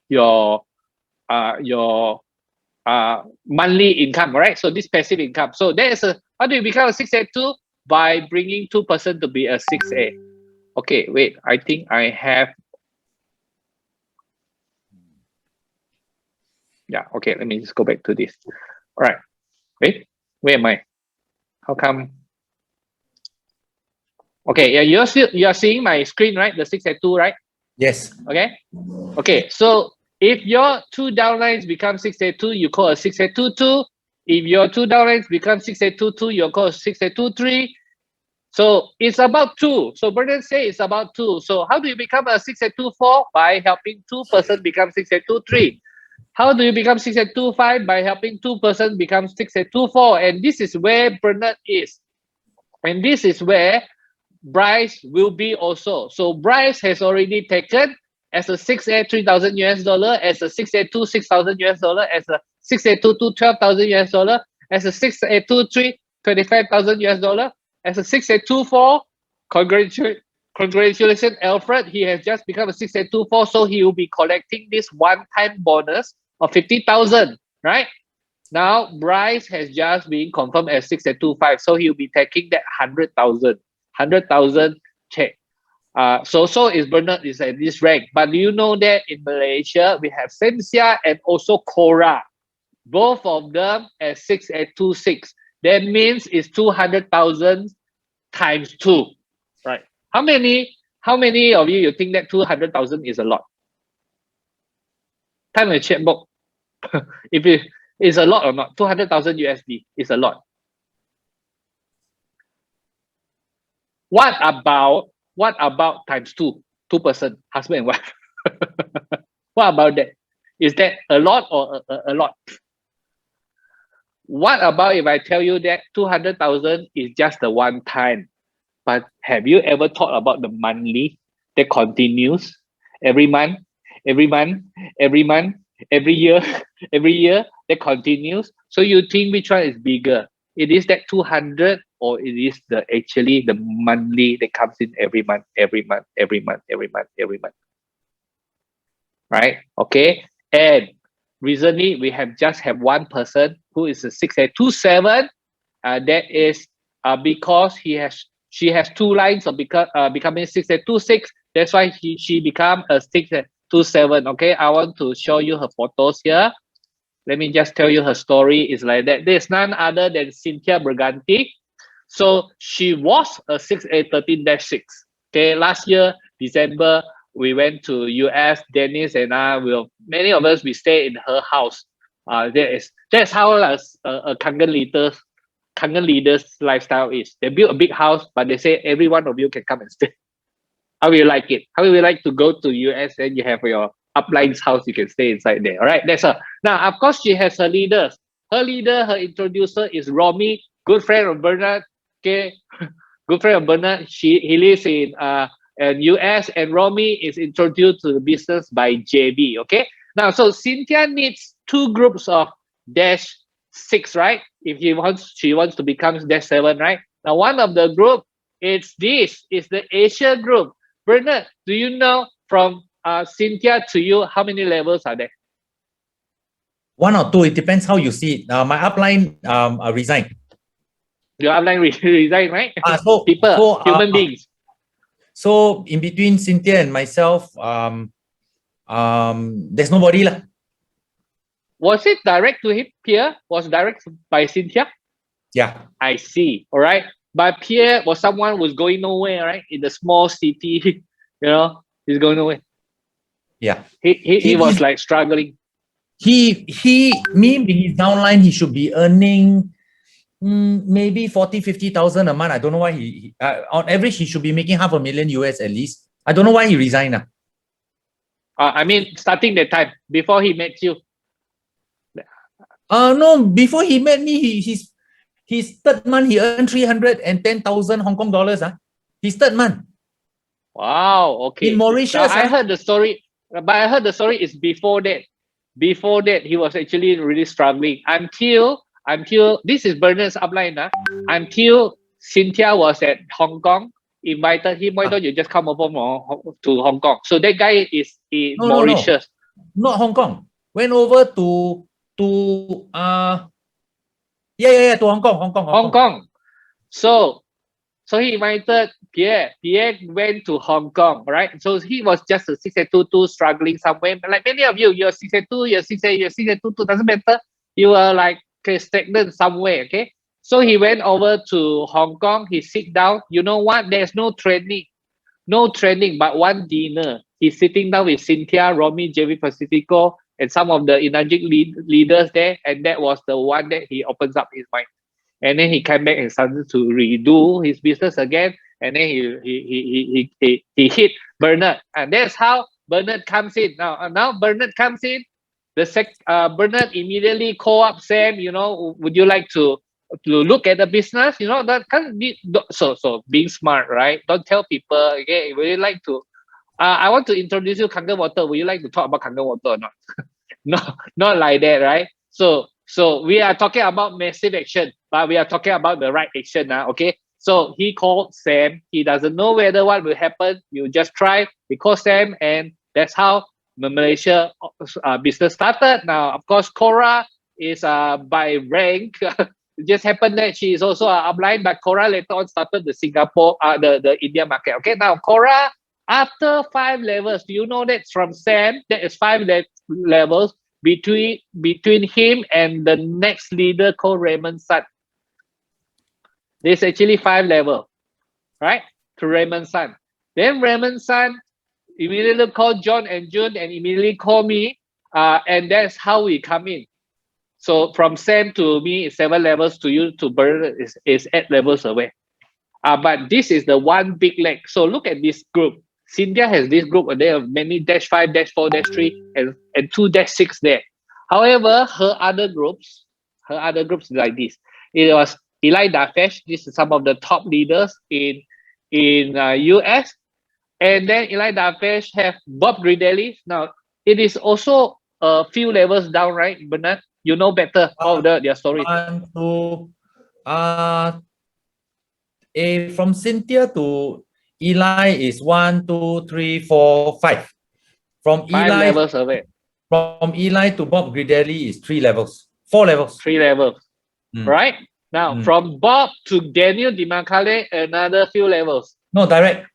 your monthly income, right? So this passive income. So there is how do you become a 6A2? By bringing 2% to be a 6A. Okay, wait. I think I have. Yeah. Okay. Let me just go back to this. All right. Wait. Where am I? How come? Okay. Yeah. You're seeing my screen, right? The 682, right? Yes. Okay. Okay. So if your two downlines become 682, you call a 6822. If your two downlines become 6822, you call a 6823. So it's about 2. So Bernard say it's about 2. So how do you become a 6824? By helping 2 person become 6823. How do you become 6825? By helping 2 person become 6824. And this is where Bernard is. And this is where Bryce will be also. So Bryce has already taken as a 6A 3,000 US dollar, as a 6A2 6,000 US dollar, as a 6A22 12,000 US dollar, as a 6A23 25,000 US dollar, as a 6A24. Congratulations, Alfred. He has just become a 6A24, so he will be collecting this one-time bonus of 50,000, right? Now Bryce has just been confirmed as 6A25, so he'll be taking that 100,000 check. So is Bernard is at this rank. But do you know that in Malaysia we have Sensia and also Cora, both of them at 6,826. That means it's 200,000 times 2, right? How many of you think that 200,000 is a lot? Type in the chat box if it is a lot or not. 200,000 USD is a lot. What about times 2 person, husband and wife? What about that? Is that a lot or a lot? What about if I tell you that 200,000 is just the one time, but have you ever thought about the monthly that continues every month, every year, every year that continues? So you think which one is bigger? It is that 200, or it is actually the monthly that comes in every month, right? Okay. And recently we have just have one person who is a 6827. That is because she has 2 lines of becoming 6826. That's why she become a 6827. Okay, I want to show you her photos here. Let me just tell you her story is like that. There's none other than Cynthia Berganti. So she was a 6813-6. Okay, last year December we went to US. Dennis and I will, many of us, we stay in her house. That's how a Kangen leaders lifestyle is. They build a big house, but they say every one of you can come and stay. How will you like it? How will you like to go to US and you have your upline's house, you can stay inside there. All right, that's her. Now, of course, she has her leaders. Her introducer is Romy, good friend of Bernard. Okay, good friend of Bernard. He lives in US, and Romy is introduced to the business by JB. Okay, now so Cynthia needs 2 groups of -6, right? If she wants to become -7, right? Now one of the group is the Asia group. Bernard, do you know from Cynthia to you how many levels are there? 1 or 2. It depends how you see it. My upline resigned. Your upline resign, right? So human beings. So in between Cynthia and myself, there's nobody lah. Was it direct to him? Pierre was direct by Cynthia? Yeah. I see. All right. But Pierre was someone who's going nowhere, right? In the small city, he's going nowhere. Yeah. He was like struggling. Me being his downline, he should be earning maybe 40,000-50,000 a month. I don't know why he on average he should be making $500,000 US at least. I don't know why he resigned. I mean, starting that time before he met you. No, before he met me, his third month he earned 310,000 Hong Kong dollars. His third month. Wow. Okay. In Mauritius. I heard the story, but I heard the story is before that. Before that, he was actually really struggling until this is Bernard's upline. Until Cynthia was at Hong Kong, invited him. Why don't you just come over to Hong Kong? So that guy is in Mauritius. No. Not Hong Kong. Went over to to Hong Kong. So So he invited Pierre. Pierre went to Hong Kong, right? So he was just a 6822 struggling somewhere. Like many of you, you're 682, you're 68, you're 6822, doesn't matter. You are like stagnant somewhere, okay? So he went over to Hong Kong. He sit down. You know what? There's no training, but one dinner. He's sitting down with Cynthia, Romy, JV Pacifico, and some of the Enagic leaders there. And that was the one that he opens up his mind. And then he came back and started to redo his business again. And then he hit Bernard. And that's how Bernard comes in. Now Bernard comes in. Bernard immediately call up Sam, would you like to look at the business? That can't be so being smart, right? Don't tell people, okay, would you like to I want to introduce you Kangen water. Would you like to talk about Kangen water or not? No, not like that, right? So we are talking about massive action, but we are talking about the right action now, okay? So he called Sam. He doesn't know whether what will happen. You just try. He called Sam, and that's how the Malaysia business started. Now, of course, Cora is by rank. It just happened that she is also upline, but Cora later on started the Singapore, the India market. Okay, now Cora, after 5 levels, do you know that from Sam, there is 5 levels between him and the next leader called Raymond Sun. There's actually 5 levels, right? To Raymond Sun. Then Raymond Sun immediately called John and June and immediately called me, and that's how we come in. So from Sam to me is 7 levels, to you to Bernard is 8 levels away. But this is the one big leg. So look at this group. Cynthia has this group, and there are many -5, -4, -3, and 2 -6 there. However, her other groups like this. It was Eli Dafesh. This is some of the top leaders in US. And then Eli Dafesh have Bob Gridelli. Now, it is also a few levels down, right, Bernard? You know better all their stories. From Cynthia to Eli is 1, 2, 3, 4, 5. From 5 Eli levels away. From Eli to Bob Gridelli is 3 levels. 4 levels. 3 levels. Right? Now, from Bob to Daniel Dimakale, another few levels. No, direct.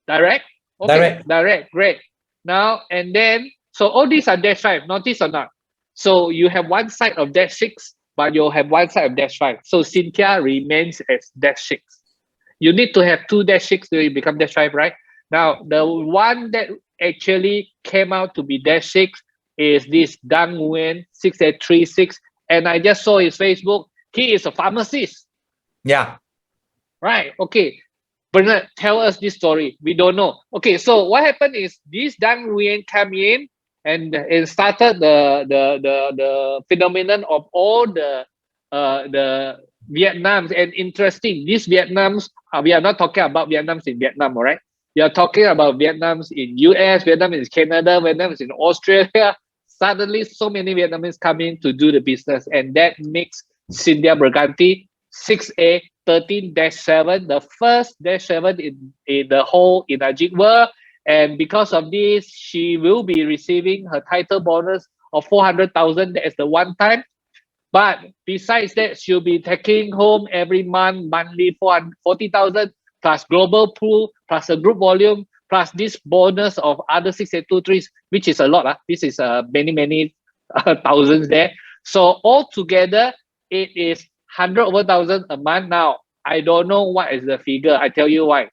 Direct? Okay, direct. Great. Now, and then, so all these are -5, notice or not? So you have one side of -6, but you'll have one side of -5. So Cynthia remains as -6. You need to have 2 -6 to become -5, right? Now, the one that actually came out to be -6 is this Dang Nguyen 6836. And I just saw his Facebook. He is a pharmacist. Yeah. Right. Okay. Bernard, tell us this story. We don't know. Okay, so what happened is this Dang Nguyen came in and started the phenomenon of all the Vietnams. And interesting, these Vietnams, we are not talking about Vietnams in Vietnam, all right? We are talking about Vietnams in US, Vietnam in Canada, Vietnam is in Australia. Suddenly, so many Vietnamese come in to do the business, and that makes Cynthia Briganti 6A 13-7, the first -7 in the whole Enagic world. And because of this, she will be receiving her title bonus of 400,000. That is the one time. But besides that, she'll be taking home every month, monthly 40,000 plus global pool, plus a group volume, plus this bonus of other 6823s, which is a lot. This is many thousands there. So altogether, it is 100 over 1,000 a month. Now, I don't know what is the figure. I tell you why.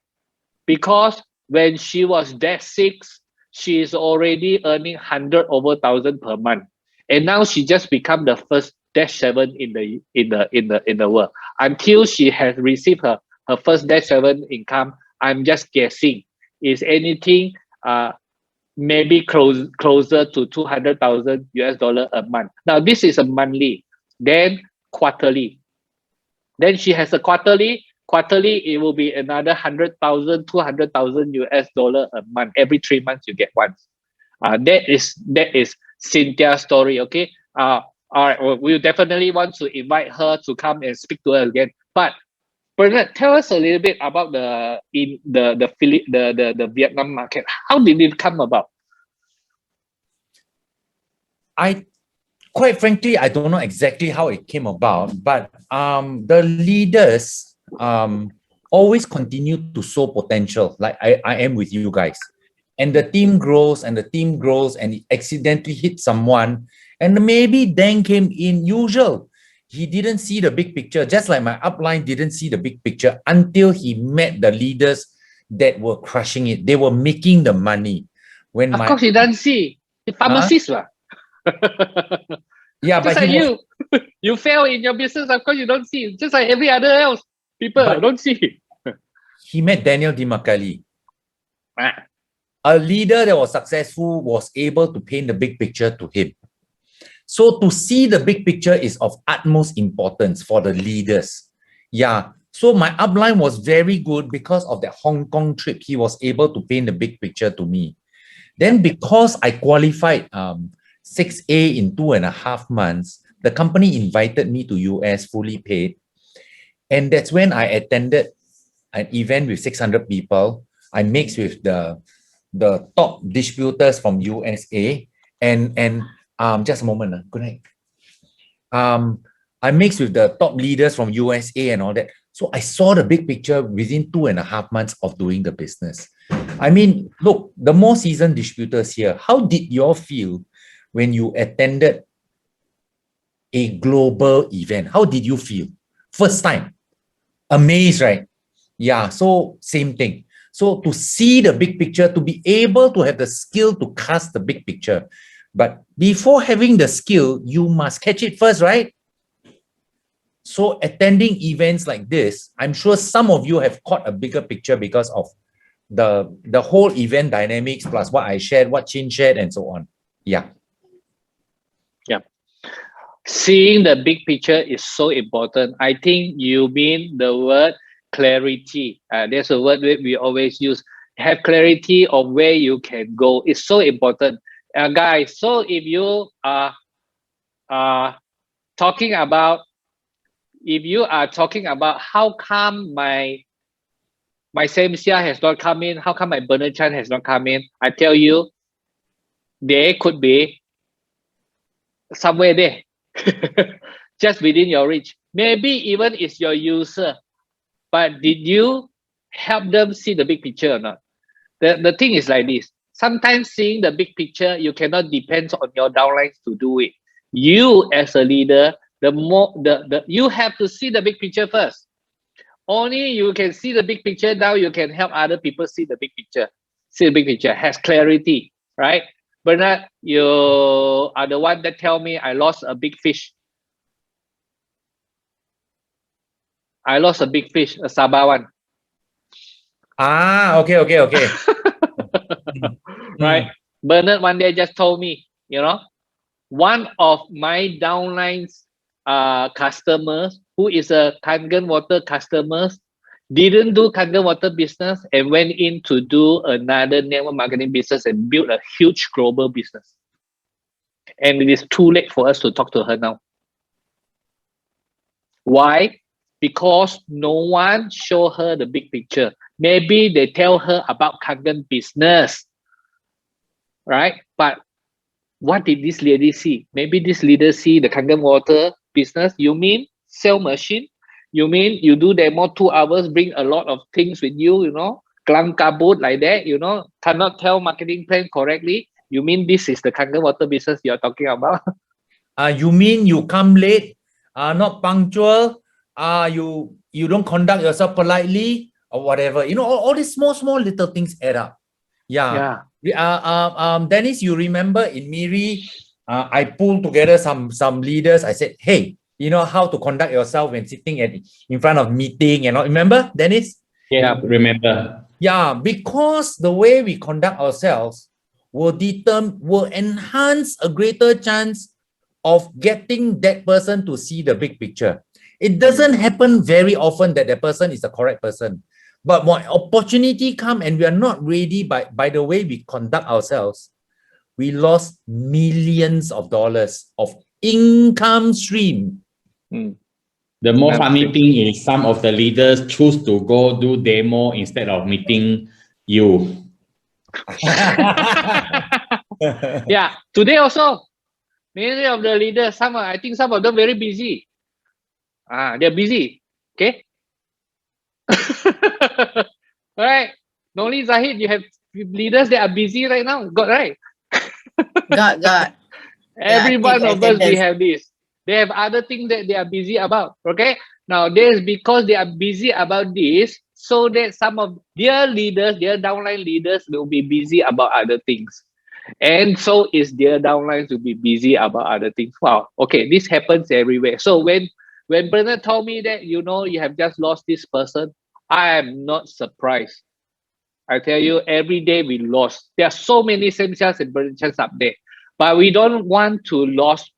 Because when she was -6, she is already earning 100 over 1,000 per month, and now she just become the first -7 in the world. Until she has received her first -7 income, I'm just guessing is anything maybe closer to 200,000 US dollar a month. Now this is a monthly, then quarterly. Then she has a quarterly. Quarterly, it will be another 100,000, 200,000 US dollar a month. Every 3 months, you get once. That is Cynthia's story. Okay. All right. Well, we definitely want to invite her to come and speak to her again. But Bernard, tell us a little bit about the Vietnam market. How did it come about? Quite frankly, I don't know exactly how it came about, but the leaders always continue to sow potential, like I am with you guys. And the team grows and the team grows and it accidentally hit someone. And maybe Dan came in usual. He didn't see the big picture, just like my upline didn't see the big picture until he met the leaders that were crushing it. They were making the money. When Of my course, he doesn't see. The pharmacist, lah. yeah, Just but he like was, you. You fail in your business, of course you don't see. Just like every other else. People But- don't see. he met Daniel Dimakali. Ah, A leader that was successful was able to paint the big picture to him. So to see the big picture is of utmost importance for the leaders. Yeah. So my upline was very good because of that Hong Kong trip. He was able to paint the big picture to me. Then because I qualified 6A in 2.5 months, the company invited me to US fully paid. And that's when I attended an event with 600 people. I mixed with the top distributors from USA and just a moment. Good night. I mixed with the top leaders from USA and all that. So I saw the big picture within 2.5 months of doing the business. I mean, look, the more seasoned distributors here, how did you all feel when you attended a global event? How did you feel? First time. Amazed, right? Yeah, so same thing. So to see the big picture, to be able to have the skill to cast the big picture. But before having the skill, you must catch it first, right? So attending events like this, I'm sure some of you have caught a bigger picture because of the whole event dynamics plus what I shared, what Chin shared, and so on. Yeah. seeing the big picture is so important. I think you mean the word clarity. There's a word that we always use. Have clarity of where you can go. It's so important. Guys, so if you are talking about, how come my Sam Sia has not come in, how come my Bernard Chan has not come in, I tell you, they could be somewhere there. Just within your reach. Maybe even it's your user, but did you help them see the big picture or not? The thing is like this. Sometimes seeing the big picture, you cannot depend on your downlines to do it. You as a leader, you have to see the big picture first. Only you can see the big picture, now you can help other people see the big picture. See the big picture, has clarity, right? Bernard, you are the one that tell me I lost a big fish. I lost a big fish, a Sabah one. Okay. Right? Bernard one day just told me, one of my downlines customers, who is a Kangen water customers, didn't do Kangen water business and went in to do another network marketing business and build a huge global business. And it is too late for us to talk to her now. Why? Because no one show her the big picture. Maybe they tell her about Kangen business, right? But what did this lady see? Maybe this leader see the Kangen water business. You mean sell machine? You mean you do demo 2 hours, bring a lot of things with you, Klang kabut like that, cannot tell marketing plan correctly. You mean this is the Kangen water business you're talking about? You mean you come late, not punctual, you don't conduct yourself politely or whatever. All these small little things add up. Yeah. Dennis, you remember in Miri, I pulled together some leaders. I said, hey, you know how to conduct yourself when sitting in front of meeting and all. Remember, Dennis? Yeah, remember. Yeah, because the way we conduct ourselves will enhance a greater chance of getting that person to see the big picture. It doesn't happen very often that the person is the correct person. But when opportunity come and we are not ready by the way we conduct ourselves, we lost millions of dollars of income stream. The more funny thing is some of the leaders choose to go do demo instead of meeting you. Yeah, today also, many of the leaders, I think some of them very busy. They're busy, okay? Right? Noli Zahid, you have leaders that are busy right now. Got right? Got. Every Yeah, one take of us, we attendance. have this. They have other things that they are busy about. Okay. Now, this because they are busy about this, so that some of their leaders, their downline leaders, will be busy about other things. And so is their downlines to be busy about other things. Wow. Okay, this happens everywhere. So when Bernard told me that you have just lost this person, I am not surprised. I tell you, every day we lost. There are so many Samsias and Bernards up there, but we don't want to lose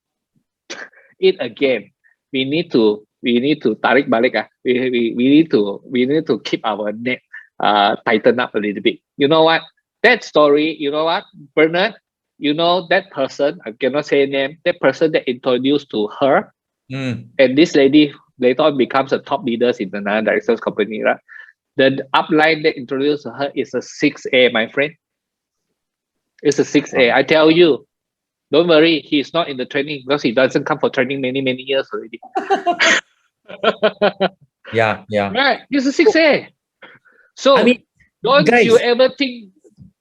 it again. We need to tarik balik. We need to keep our neck tighten up a little bit. You know what? That story, you know what, Bernard, that person, I cannot say name, that person that introduced to her, and this lady later on becomes a top leader in another director's company, right? The upline that introduced to her is a 6A, my friend. It's a 6A. I tell you, don't worry, he's not in the training because he doesn't come for training many years already. Yeah. Right, he's a 6A. So I mean, don't guys, you ever think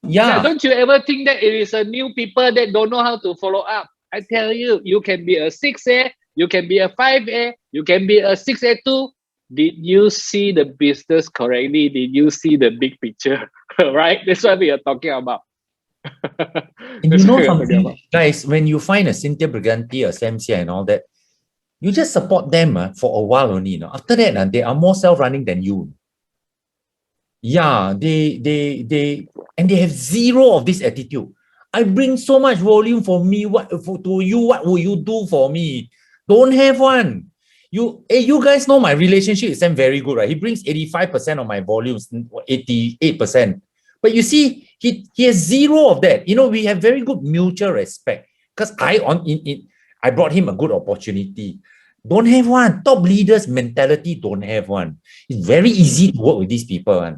yeah. don't you ever think that it is a new people that don't know how to follow up? I tell you, you can be a 6A, you can be a 5A, you can be a 6A2. Did you see the business correctly? Did you see the big picture? Right? That's what we are talking about. And you know something, guys, when you find a Cynthia Briganti, a Samsia and all that, you just support them for a while only. After that, they are more self-running than you. Yeah, they have zero of this attitude. I bring so much volume for me. To you? What will you do for me? Don't have one. You guys know my relationship with Sam very good, right? He brings 85% of my volumes, 88%. But you see, he has zero of that. We have very good mutual respect because I brought him a good opportunity. Don't have one. Top leaders mentality don't have one. It's very easy to work with these people.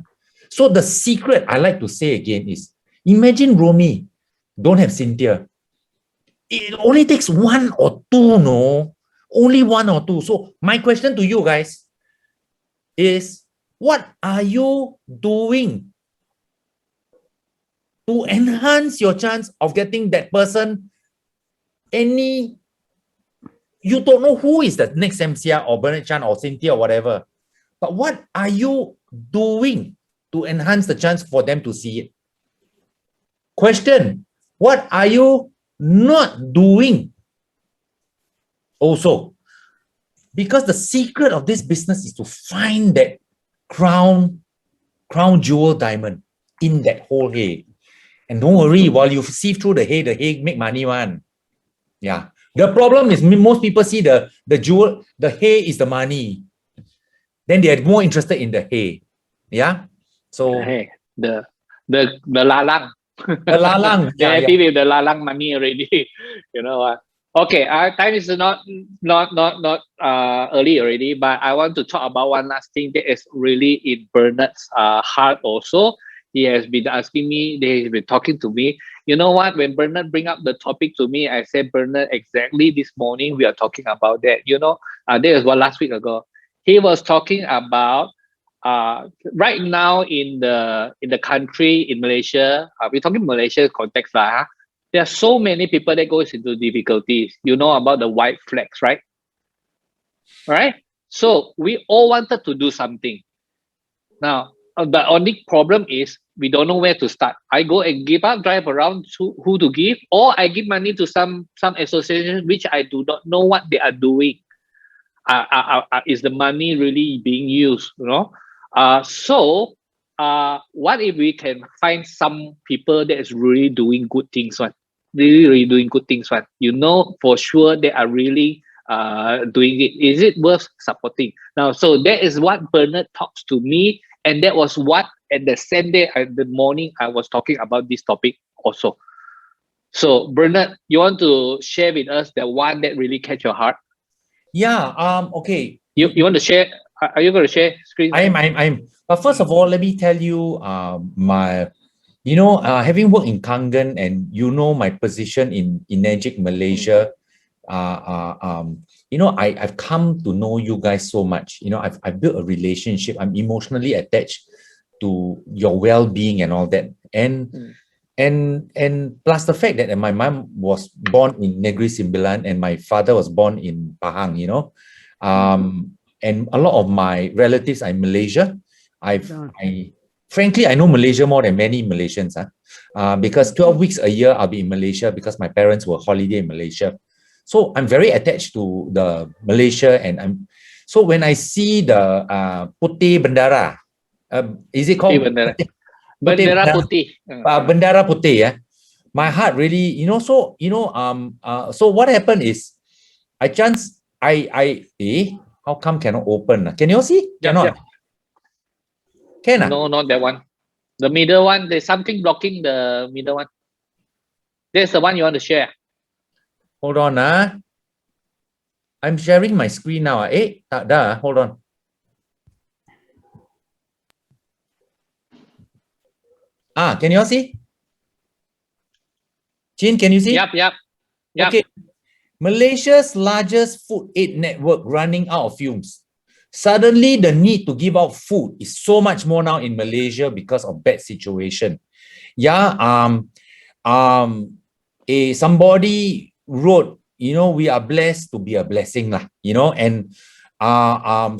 So the secret I like to say again is, imagine Romy don't have Cynthia. It only takes one or two, no? Only one or two. So my question to you guys is, what are you doing to enhance your chance of getting that person? You don't know who is the next MCR or Bernard Chan or Cynthia or whatever. But what are you doing to enhance the chance for them to see it? Question, what are you not doing? Also, because the secret of this business is to find that crown jewel diamond in that whole hay. And don't worry, while you sieve through the hay make money one. Yeah. The problem is most people see the jewel, the hay is the money. Then they are more interested in the hay. Yeah. So hey, the lalang. The lalang. They're happy with the lalang money already. You know what? Okay, our time is not early already, but I want to talk about one last thing that is really in Bernard's heart also. He has been asking me, they have been talking to me. You know what? When Bernard bring up the topic to me, I said, Bernard, exactly this morning we are talking about that. That was last week ago. He was talking about right now in the country, in Malaysia, we're talking Malaysia context lah. There are so many people that goes into difficulties. You know about the white flags, right? Right? So we all wanted to do something. Now, the only problem is we don't know where to start. I go and drive around who to give, or I give money to some association which I do not know what they are doing. Is the money really being used? So what if we can find some people that is really doing good things, really doing good things, for sure they are really doing it. Is it worth supporting? Now, so that is what Bernard talks to me, and that was what at the same day, the morning, I was talking about this topic also. So Bernard, you want to share with us the one that really catch your heart? Yeah. Okay. You want to share? Are you going to share screen? I'm. But first of all, let me tell you, having worked in Kangen and my position in Enagic Malaysia, I've come to know you guys so much. I've built a relationship. I'm emotionally attached to your well-being and all that. And plus the fact that my mom was born in Negeri Sembilan and my father was born in Pahang, you know. And a lot of my relatives are in Malaysia. Frankly, I know Malaysia more than many Malaysians, because 12 weeks a year I'll be in Malaysia because my parents were holiday in Malaysia. So I'm very attached to the Malaysia, and so when I see the Putih Bendara, is it called Bendera Putih? Bendara Putih, yeah. My heart really, you know, so so what happened is, how come cannot open? Can you all see? Cannot. Can? No, not that one. The middle one, there's something blocking the middle one. There's the one you want to share. Hold on, I'm sharing my screen now. Tak dah, hold on. Can you all see? Chin, can you see? Yep. Okay. Malaysia's largest food aid network running out of fumes. Suddenly, the need to give out food is so much more now in Malaysia because of bad situation. Yeah, somebody wrote, you know, we are blessed to be a blessing, lah, you know, and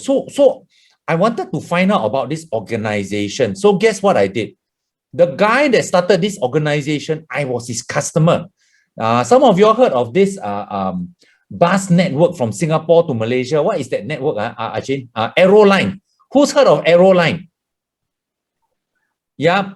so I wanted to find out about this organization. So guess what I did? The guy that started this organization, I was his customer. Some of you all heard of this bus network from Singapore to Malaysia. What is that network, Achin? Aeroline. Who's heard of Aeroline? Yeah,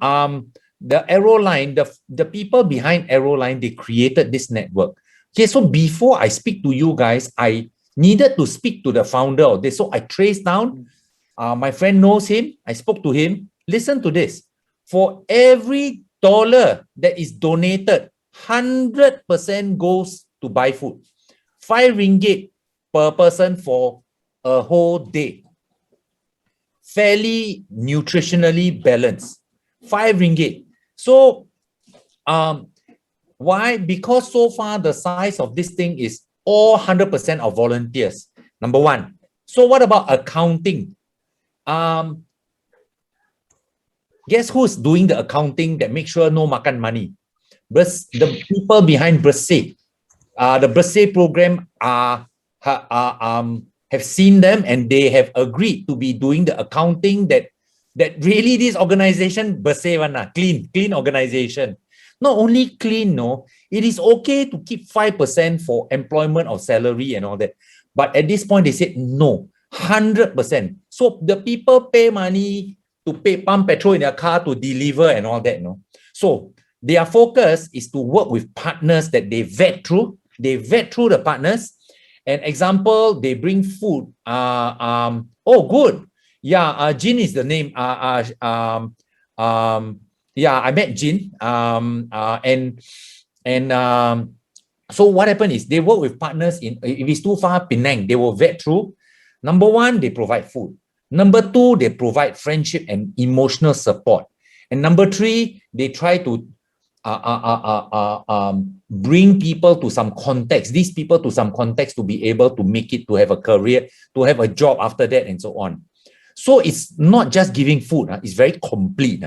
the Aeroline, the people behind Aeroline, they created this network. Okay, so before I speak to you guys, I needed to speak to the founder of this. So I traced down, my friend knows him, I spoke to him. Listen to this. For every dollar that is donated, 100% goes to buy food. 5 ringgit per person for a whole day. Fairly nutritionally balanced. 5 ringgit. So, why? Because so far the size of this thing is all 100% of volunteers. Number one. So what about accounting? Guess who's doing the accounting that makes sure no makan money? The people behind Bersih. The Bersih program have seen them and they have agreed to be doing the accounting that really this organization, Bersih one, clean organization. Not only clean, no, it is okay to keep 5% for employment of salary and all that. But at this point, they said no, 100%. So the people pay money to pump petrol in their car to deliver and all that, no. So their focus is to work with partners that they vet through. They vet through the partners. An example, they bring food. Oh, good. Yeah, Jin is the name. Yeah, I met Jin. So what happened is they work with partners in, if it's too far, Penang, they will vet through. Number one, they provide food. Number two, they provide friendship and emotional support. And number three, they try to bring people to some context, these people to some context to be able to make it, to have a career, to have a job after that, and so on. So it's not just giving food, it's very complete.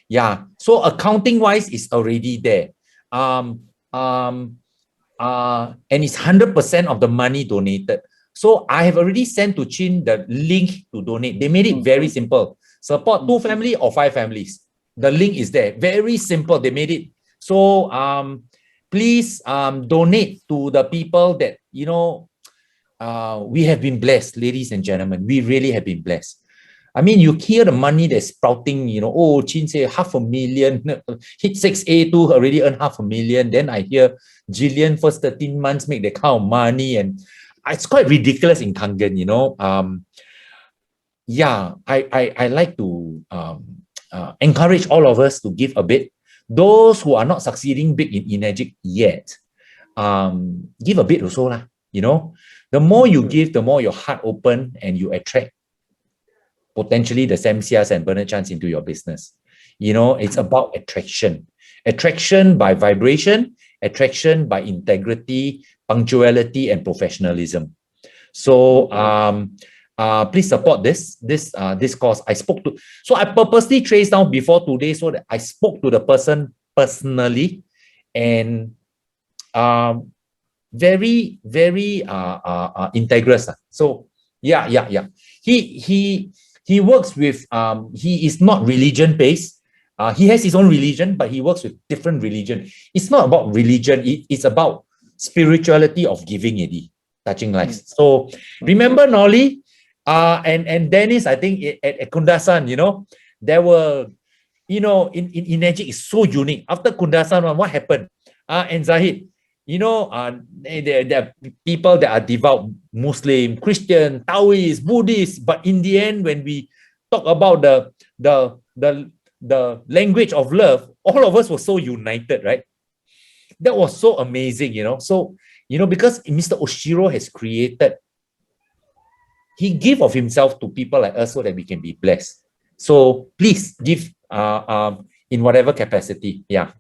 Yeah, so accounting wise is already there. And it's 100% of the money donated. So I have already sent to Chin the link to donate. They made it very simple. Support 2 families or 5 families. The link is there. Very simple. They made it. So please donate to the people that, you know, we have been blessed, ladies and gentlemen. We really have been blessed. I mean, you hear the money that's sprouting, you know, oh, Chin say 500,000, hit 6A2 already earn 500,000. Then I hear Jillian first 13 months make that kind of money, and it's quite ridiculous in Kangen, you know. Yeah, I like to encourage all of us to give a bit. Those who are not succeeding big in Enagic yet, give a bit also lah, you know. The more you give, the more your heart open and you attract potentially the Sam Sias and Bernard Chans into your business. You know, it's about attraction. Attraction by vibration, attraction by integrity, punctuality, and professionalism. So please support this cause. I spoke to, so I purposely traced down before today so that I spoke to the person personally, and very integrous. So yeah. He works with he is not religion based. He has his own religion, but he works with different religion. It's not about religion, it's about spirituality of giving, touching lives. So remember Nolly and Dennis, I think at Kundasan, there were, in Enagic is so unique. After Kundasan, what happened? And Zahid, there are people that are devout Muslim, Christian, Taoist, Buddhist, but in the end, when we talk about the language of love, all of us were so united, right? That was so amazing, So, because Mr. Oshiro has created, he gave of himself to people like us so that we can be blessed. So please give in whatever capacity. Yeah.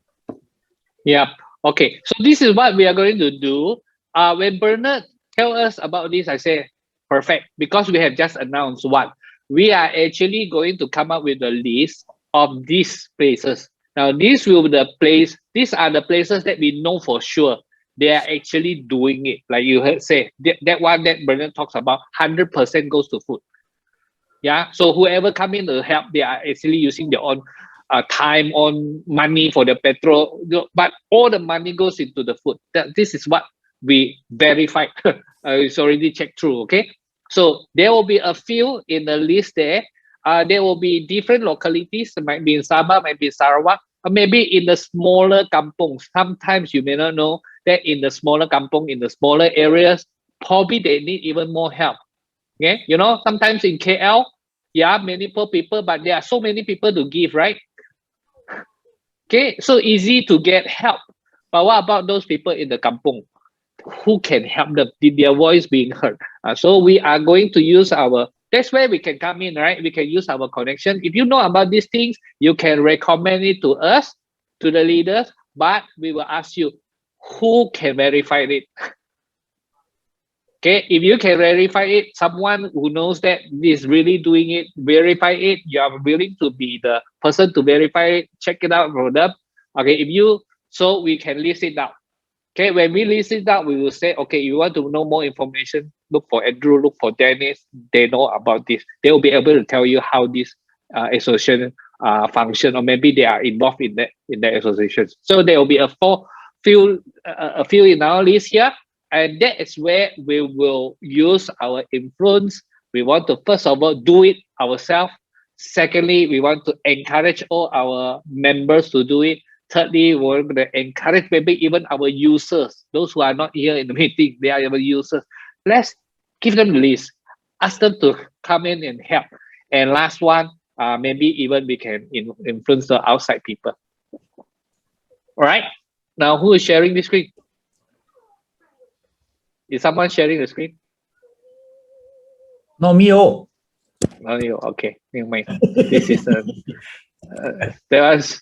Okay, so this is what we are going to do. When Bernard tell us about this, I say, perfect, because we have just announced what we are actually going to come up with a list of these places. Now, these are the places that we know for sure they are actually doing it. Like you heard say, that one that Bernard talks about, 100% goes to food. Yeah, so whoever come in to help, they are actually using their own time, on money for the petrol, but all the money goes into the food. This is what we verified. It's already checked through. Okay, so there will be a few in the list there. There will be different localities. It might be in Sabah, might be in Sarawak, or maybe in the smaller kampungs. Sometimes you may not know that in the smaller kampung, in the smaller areas, probably they need even more help. Okay, sometimes in KL, many poor people, but there are so many people to give, right? Okay, so easy to get help. But what about those people in the kampung? Who can help them? Their voice being heard. So we are going to use that's where we can come in, right? We can use our connection. If you know about these things, you can recommend it to us, to the leaders, but we will ask you, who can verify it? Okay, if you can verify it, someone who knows that is really doing it, verify it, you are willing to be the person to verify it, check it out for them. Okay, so we can list it down. Okay, when we list it down, we will say, okay, you want to know more information, look for Andrew, look for Dennis, they know about this. They will be able to tell you how this association function, or maybe they are involved in that association. So there will be a few in our list here. And that is where we will use our influence. We want to, first of all, do it ourselves. Secondly, we want to encourage all our members to do it. Thirdly, we're going to encourage maybe even our users, those who are not here in the meeting, they are our users. Let's give them the list. Ask them to come in and help. And last one, maybe even we can influence the outside people. All right. Now, who is sharing the screen? Is someone sharing the screen? No, me. No, you. Okay. This is there was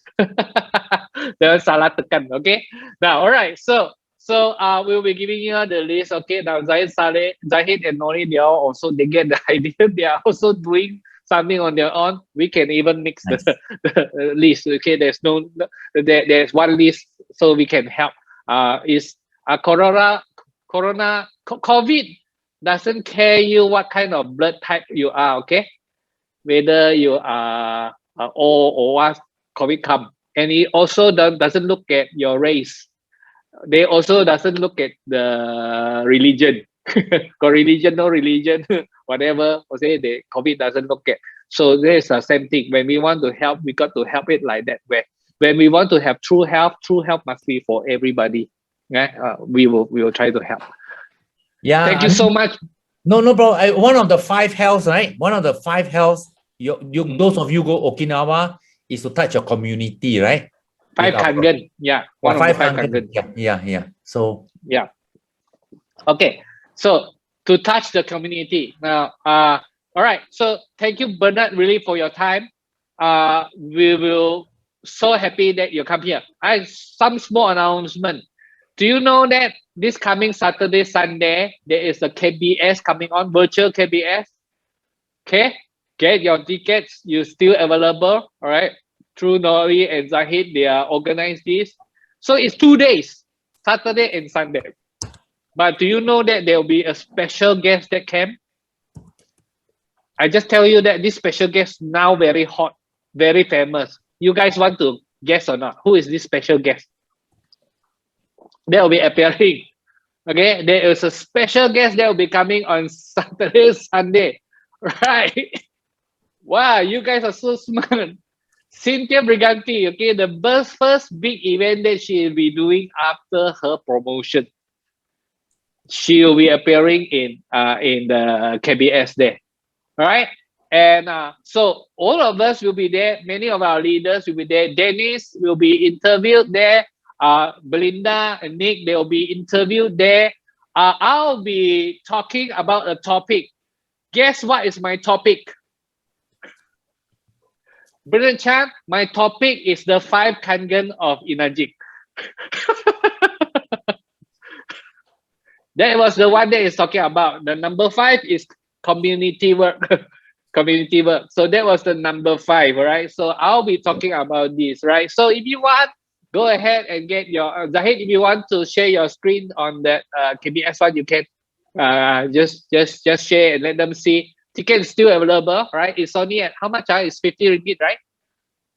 salah tekan. Okay. Now, all right. So we'll be giving you the list. Okay. Now, Zahid and Nori, they get the idea. They are also doing something on their own. We can even mix the list. Okay. There's one list, so we can help. COVID doesn't care you what kind of blood type you are, okay? Whether you are O or what COVID come. And it also doesn't look at your race. They also doesn't look at the religion. Got religion, no religion, whatever. The COVID doesn't look at. So there's the same thing. When we want to help, we got to help it like that way. When we want to have true help must be for everybody. We will try to help. Yeah. Thank you so much. No, bro. One of the 5 healths, right? One of the 5 healths, those of you go Okinawa, is to touch your community, right? 5 Kangen. Yeah. One of the 5 Kangen. Yeah. So yeah. Okay. So to touch the community. Now, all right. So thank you, Bernard, really for your time. We will so happy that you come here. I have some small announcement. Do you know that this coming Saturday, Sunday, there is a KBS coming on, virtual KBS? Okay, get your tickets. You still available, all right? Through Nori and Zahid, they are organized this. So it's 2 days, Saturday and Sunday. But do you know that there will be a special guest that came? I just tell you that this special guest now very hot, very famous. You guys want to guess or not? Who is this special guest? They will be appearing. Okay, there is a special guest that will be coming on Saturday, Sunday. Right? Wow, you guys are so smart. Cynthia Briganti, okay, the first big event that she will be doing after her promotion. She will be appearing in the KBS there. All right. And so all of us will be there. Many of our leaders will be there. Dennis will be interviewed there. Belinda and Nick, they will be interviewed there. I'll be talking about a topic. Guess what is my topic? Brilliant Chan, my topic is the 5 Kangen of Enagic. That was the one that is talking about. The number 5 is community work. Community work. So that was the number 5, all right? So I'll be talking about this, right? So if you want, go ahead and get your Zahid, if you want to share your screen on that KBS one, you can just share and let them see. Ticket is still available, right? It's only at how much? It's 50 ringgit, right?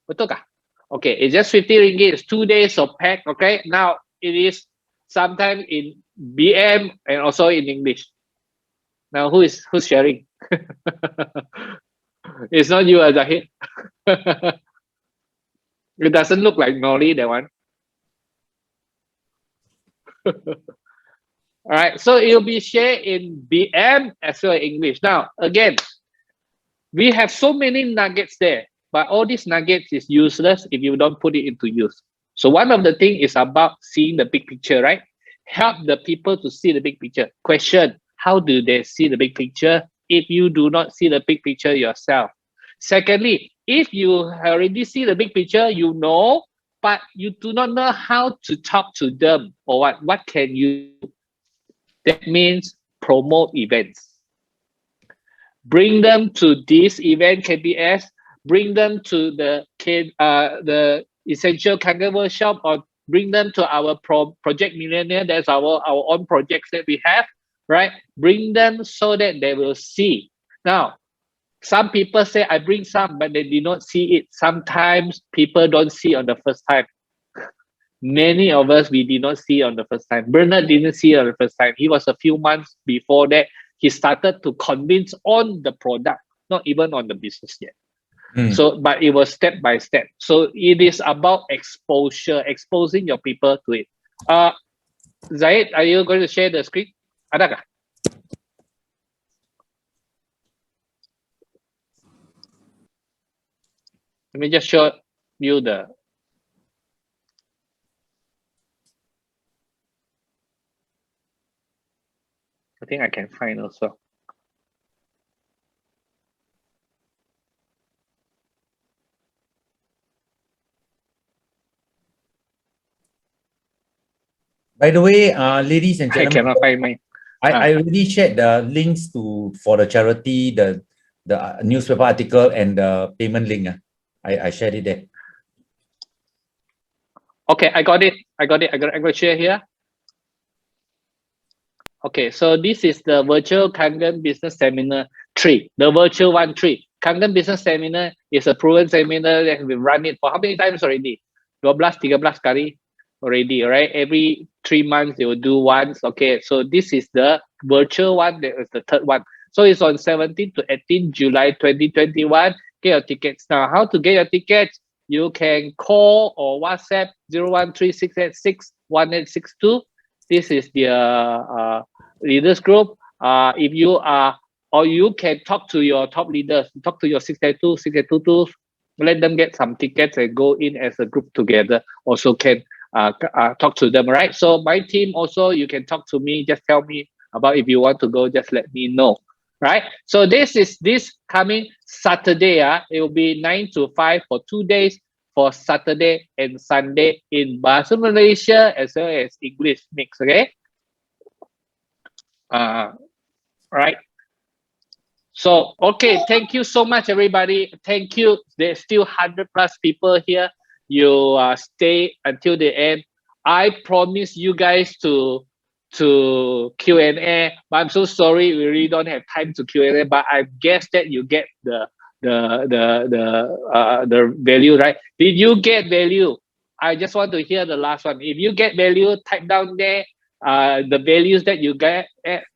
Betul kah? Okay, it's just 50 ringgit. It's 2 days of pack. Okay, now it is sometime in BM and also in English. Now who's sharing? It's not you, Zahid. It doesn't look like Nori, that one. All right, so it will be shared in BM as well as English. Now, again, we have so many nuggets there, but all these nuggets is useless if you don't put it into use. So one of the things is about seeing the big picture, right? Help the people to see the big picture. Question, how do they see the big picture if you do not see the big picture yourself? Secondly, if you already see the big picture, you know, but you do not know how to talk to them or what can you do? That means promote events. Bring them to this event, KBS, bring them to the Essential Kangen Workshop, or bring them to our Project Millionaire. That's our own projects that we have, right? Bring them so that they will see. Now, some people say, I bring some, but they did not see it. Sometimes people don't see on the first time. Many of us, we did not see on the first time. Bernard didn't see on the first time. He was a few months before that. He started to convince on the product, not even on the business yet. So, but it was step by step. So it is about exposure, exposing your people to it. Zaid, are you going to share the screen? Ada kah? Let me just show you the. I think I can find also. By the way, ladies and I gentlemen, cannot find mine. I already shared the links for the charity, the newspaper article, and the payment link. I shared it there. Okay, I got it. I'm going to share here. Okay, so this is the virtual Kangen Business Seminar 3, the virtual 1-3. Kangen Business Seminar is a proven seminar that we've run it for how many times already? 12, 13 kali already, right? Every 3 months they will do once. Okay, so this is the virtual one. That is the third one. So it's on 17 to 18 July 2021. Get your tickets. Now, how to get your tickets? You can call or WhatsApp 013-686-1862. This is the leaders group. If you are, or you can talk to your top leaders, talk to your 682, 622, let them get some tickets and go in as a group together. Also can talk to them, right? So my team also, you can talk to me, just tell me about if you want to go, just let me know, right? So this is this coming Saturday. It will be 9 to 5 for 2 days for Saturday and Sunday in Bahasa Malaysia as well as English mix, okay? Right. So, okay, thank you so much, everybody. Thank you. There's still 100+ people here. You stay until the end. I promise you guys to Q&A, but I'm so sorry we really don't have time to Q&A. But I guess that you get the value, right? Did you get value? I just want to hear the last one. If you get value, type down there the values that you get,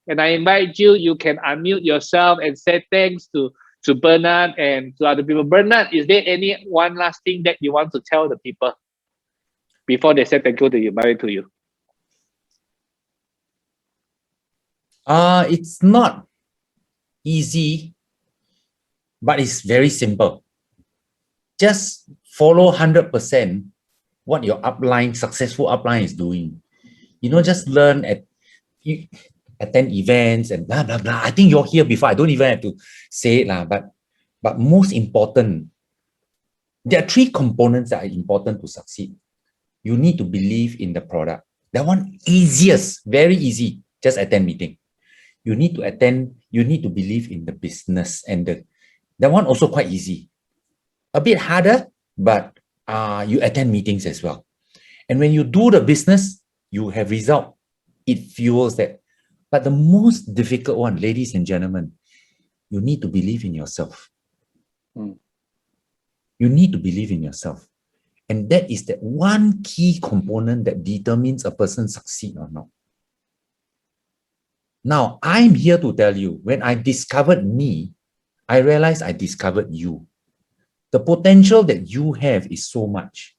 and I invite you. You can unmute yourself and say thanks to Bernard and to other people. Bernard, is there any one last thing that you want to tell the people before they say thank you to you? Bye to you. It's not easy, but it's very simple. Just follow 100% what your upline, successful upline is doing. You know, just learn attend events and blah, blah, blah. I think you're here before. I don't even have to say it, but most important, there are 3 components that are important to succeed. You need to believe in the product. That one easiest, very easy. Just attend meeting. You need to believe in the business, and that one also quite easy. A bit harder, but you attend meetings as well. And when you do the business, you have result. It fuels that. But the most difficult one, ladies and gentlemen, you need to believe in yourself. You need to believe in yourself. And that is the one key component that determines a person succeed or not. Now, I'm here to tell you, when I discovered me, I realized I discovered you. The potential that you have is so much.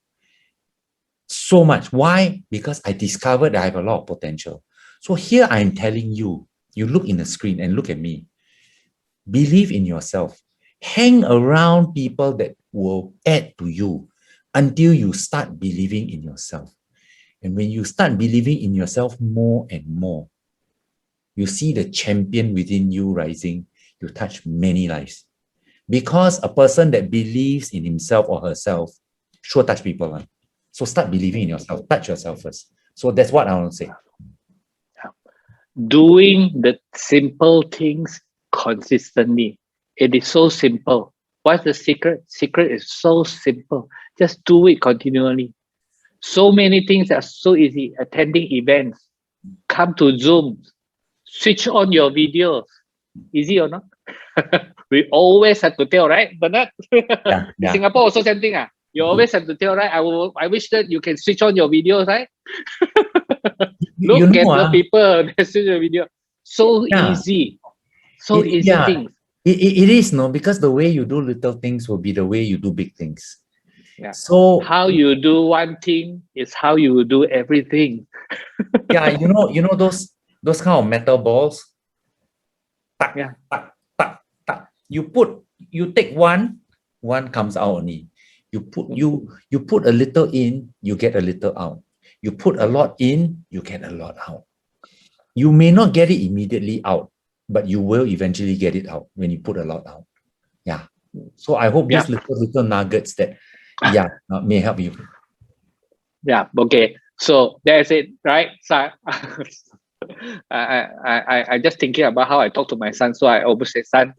So much. Why? Because I discovered that I have a lot of potential. So here I'm telling you, you look in the screen and look at me. Believe in yourself. Hang around people that will add to you until you start believing in yourself. And when you start believing in yourself more and more, you see the champion within you rising, you touch many lives. Because a person that believes in himself or herself sure touch people. So start believing in yourself, touch yourself first. So that's what I want to say. Doing the simple things consistently. It is so simple. What's the secret? Secret is so simple. Just do it continually. So many things are so easy. Attending events, come to Zoom, switch on your videos. Easy or not? We always have to tell, right, Bernard? Yeah. In Singapore also same thing. You always have to tell, right? I wish that you can switch on your videos, right? Look at the people that switch your video. So easy. So easy things. It is, no, because the way you do little things will be the way you do big things. Yeah. So how you do one thing is how you will do everything. Yeah, you know those kind of metal balls. Yeah. You take one comes out only. You put a little in, you get a little out. You put a lot in, you get a lot out. You may not get it immediately out, but you will eventually get it out when you put a lot out. Yeah. So I hope these little nuggets that may help you. Yeah. Okay. So that's it, right? So I just thinking about how I talk to my son, so I always say, "Son,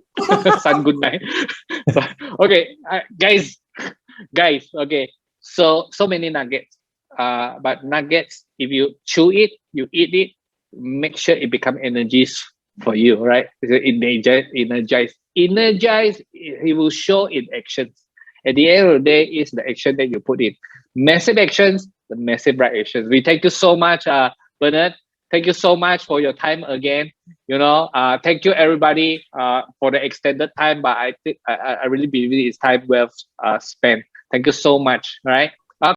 son, good night." So, okay, guys. Okay. So many nuggets. But nuggets, if you chew it, you eat it, make sure it become energies for you, right? Energize. It will show in actions. At the end of the day, is the action that you put in. Massive actions, the massive right actions. We thank you so much, Bernard. Thank you so much for your time again. Thank you everybody for the extended time, but I think I really believe it's time well spent. Thank you so much. All right.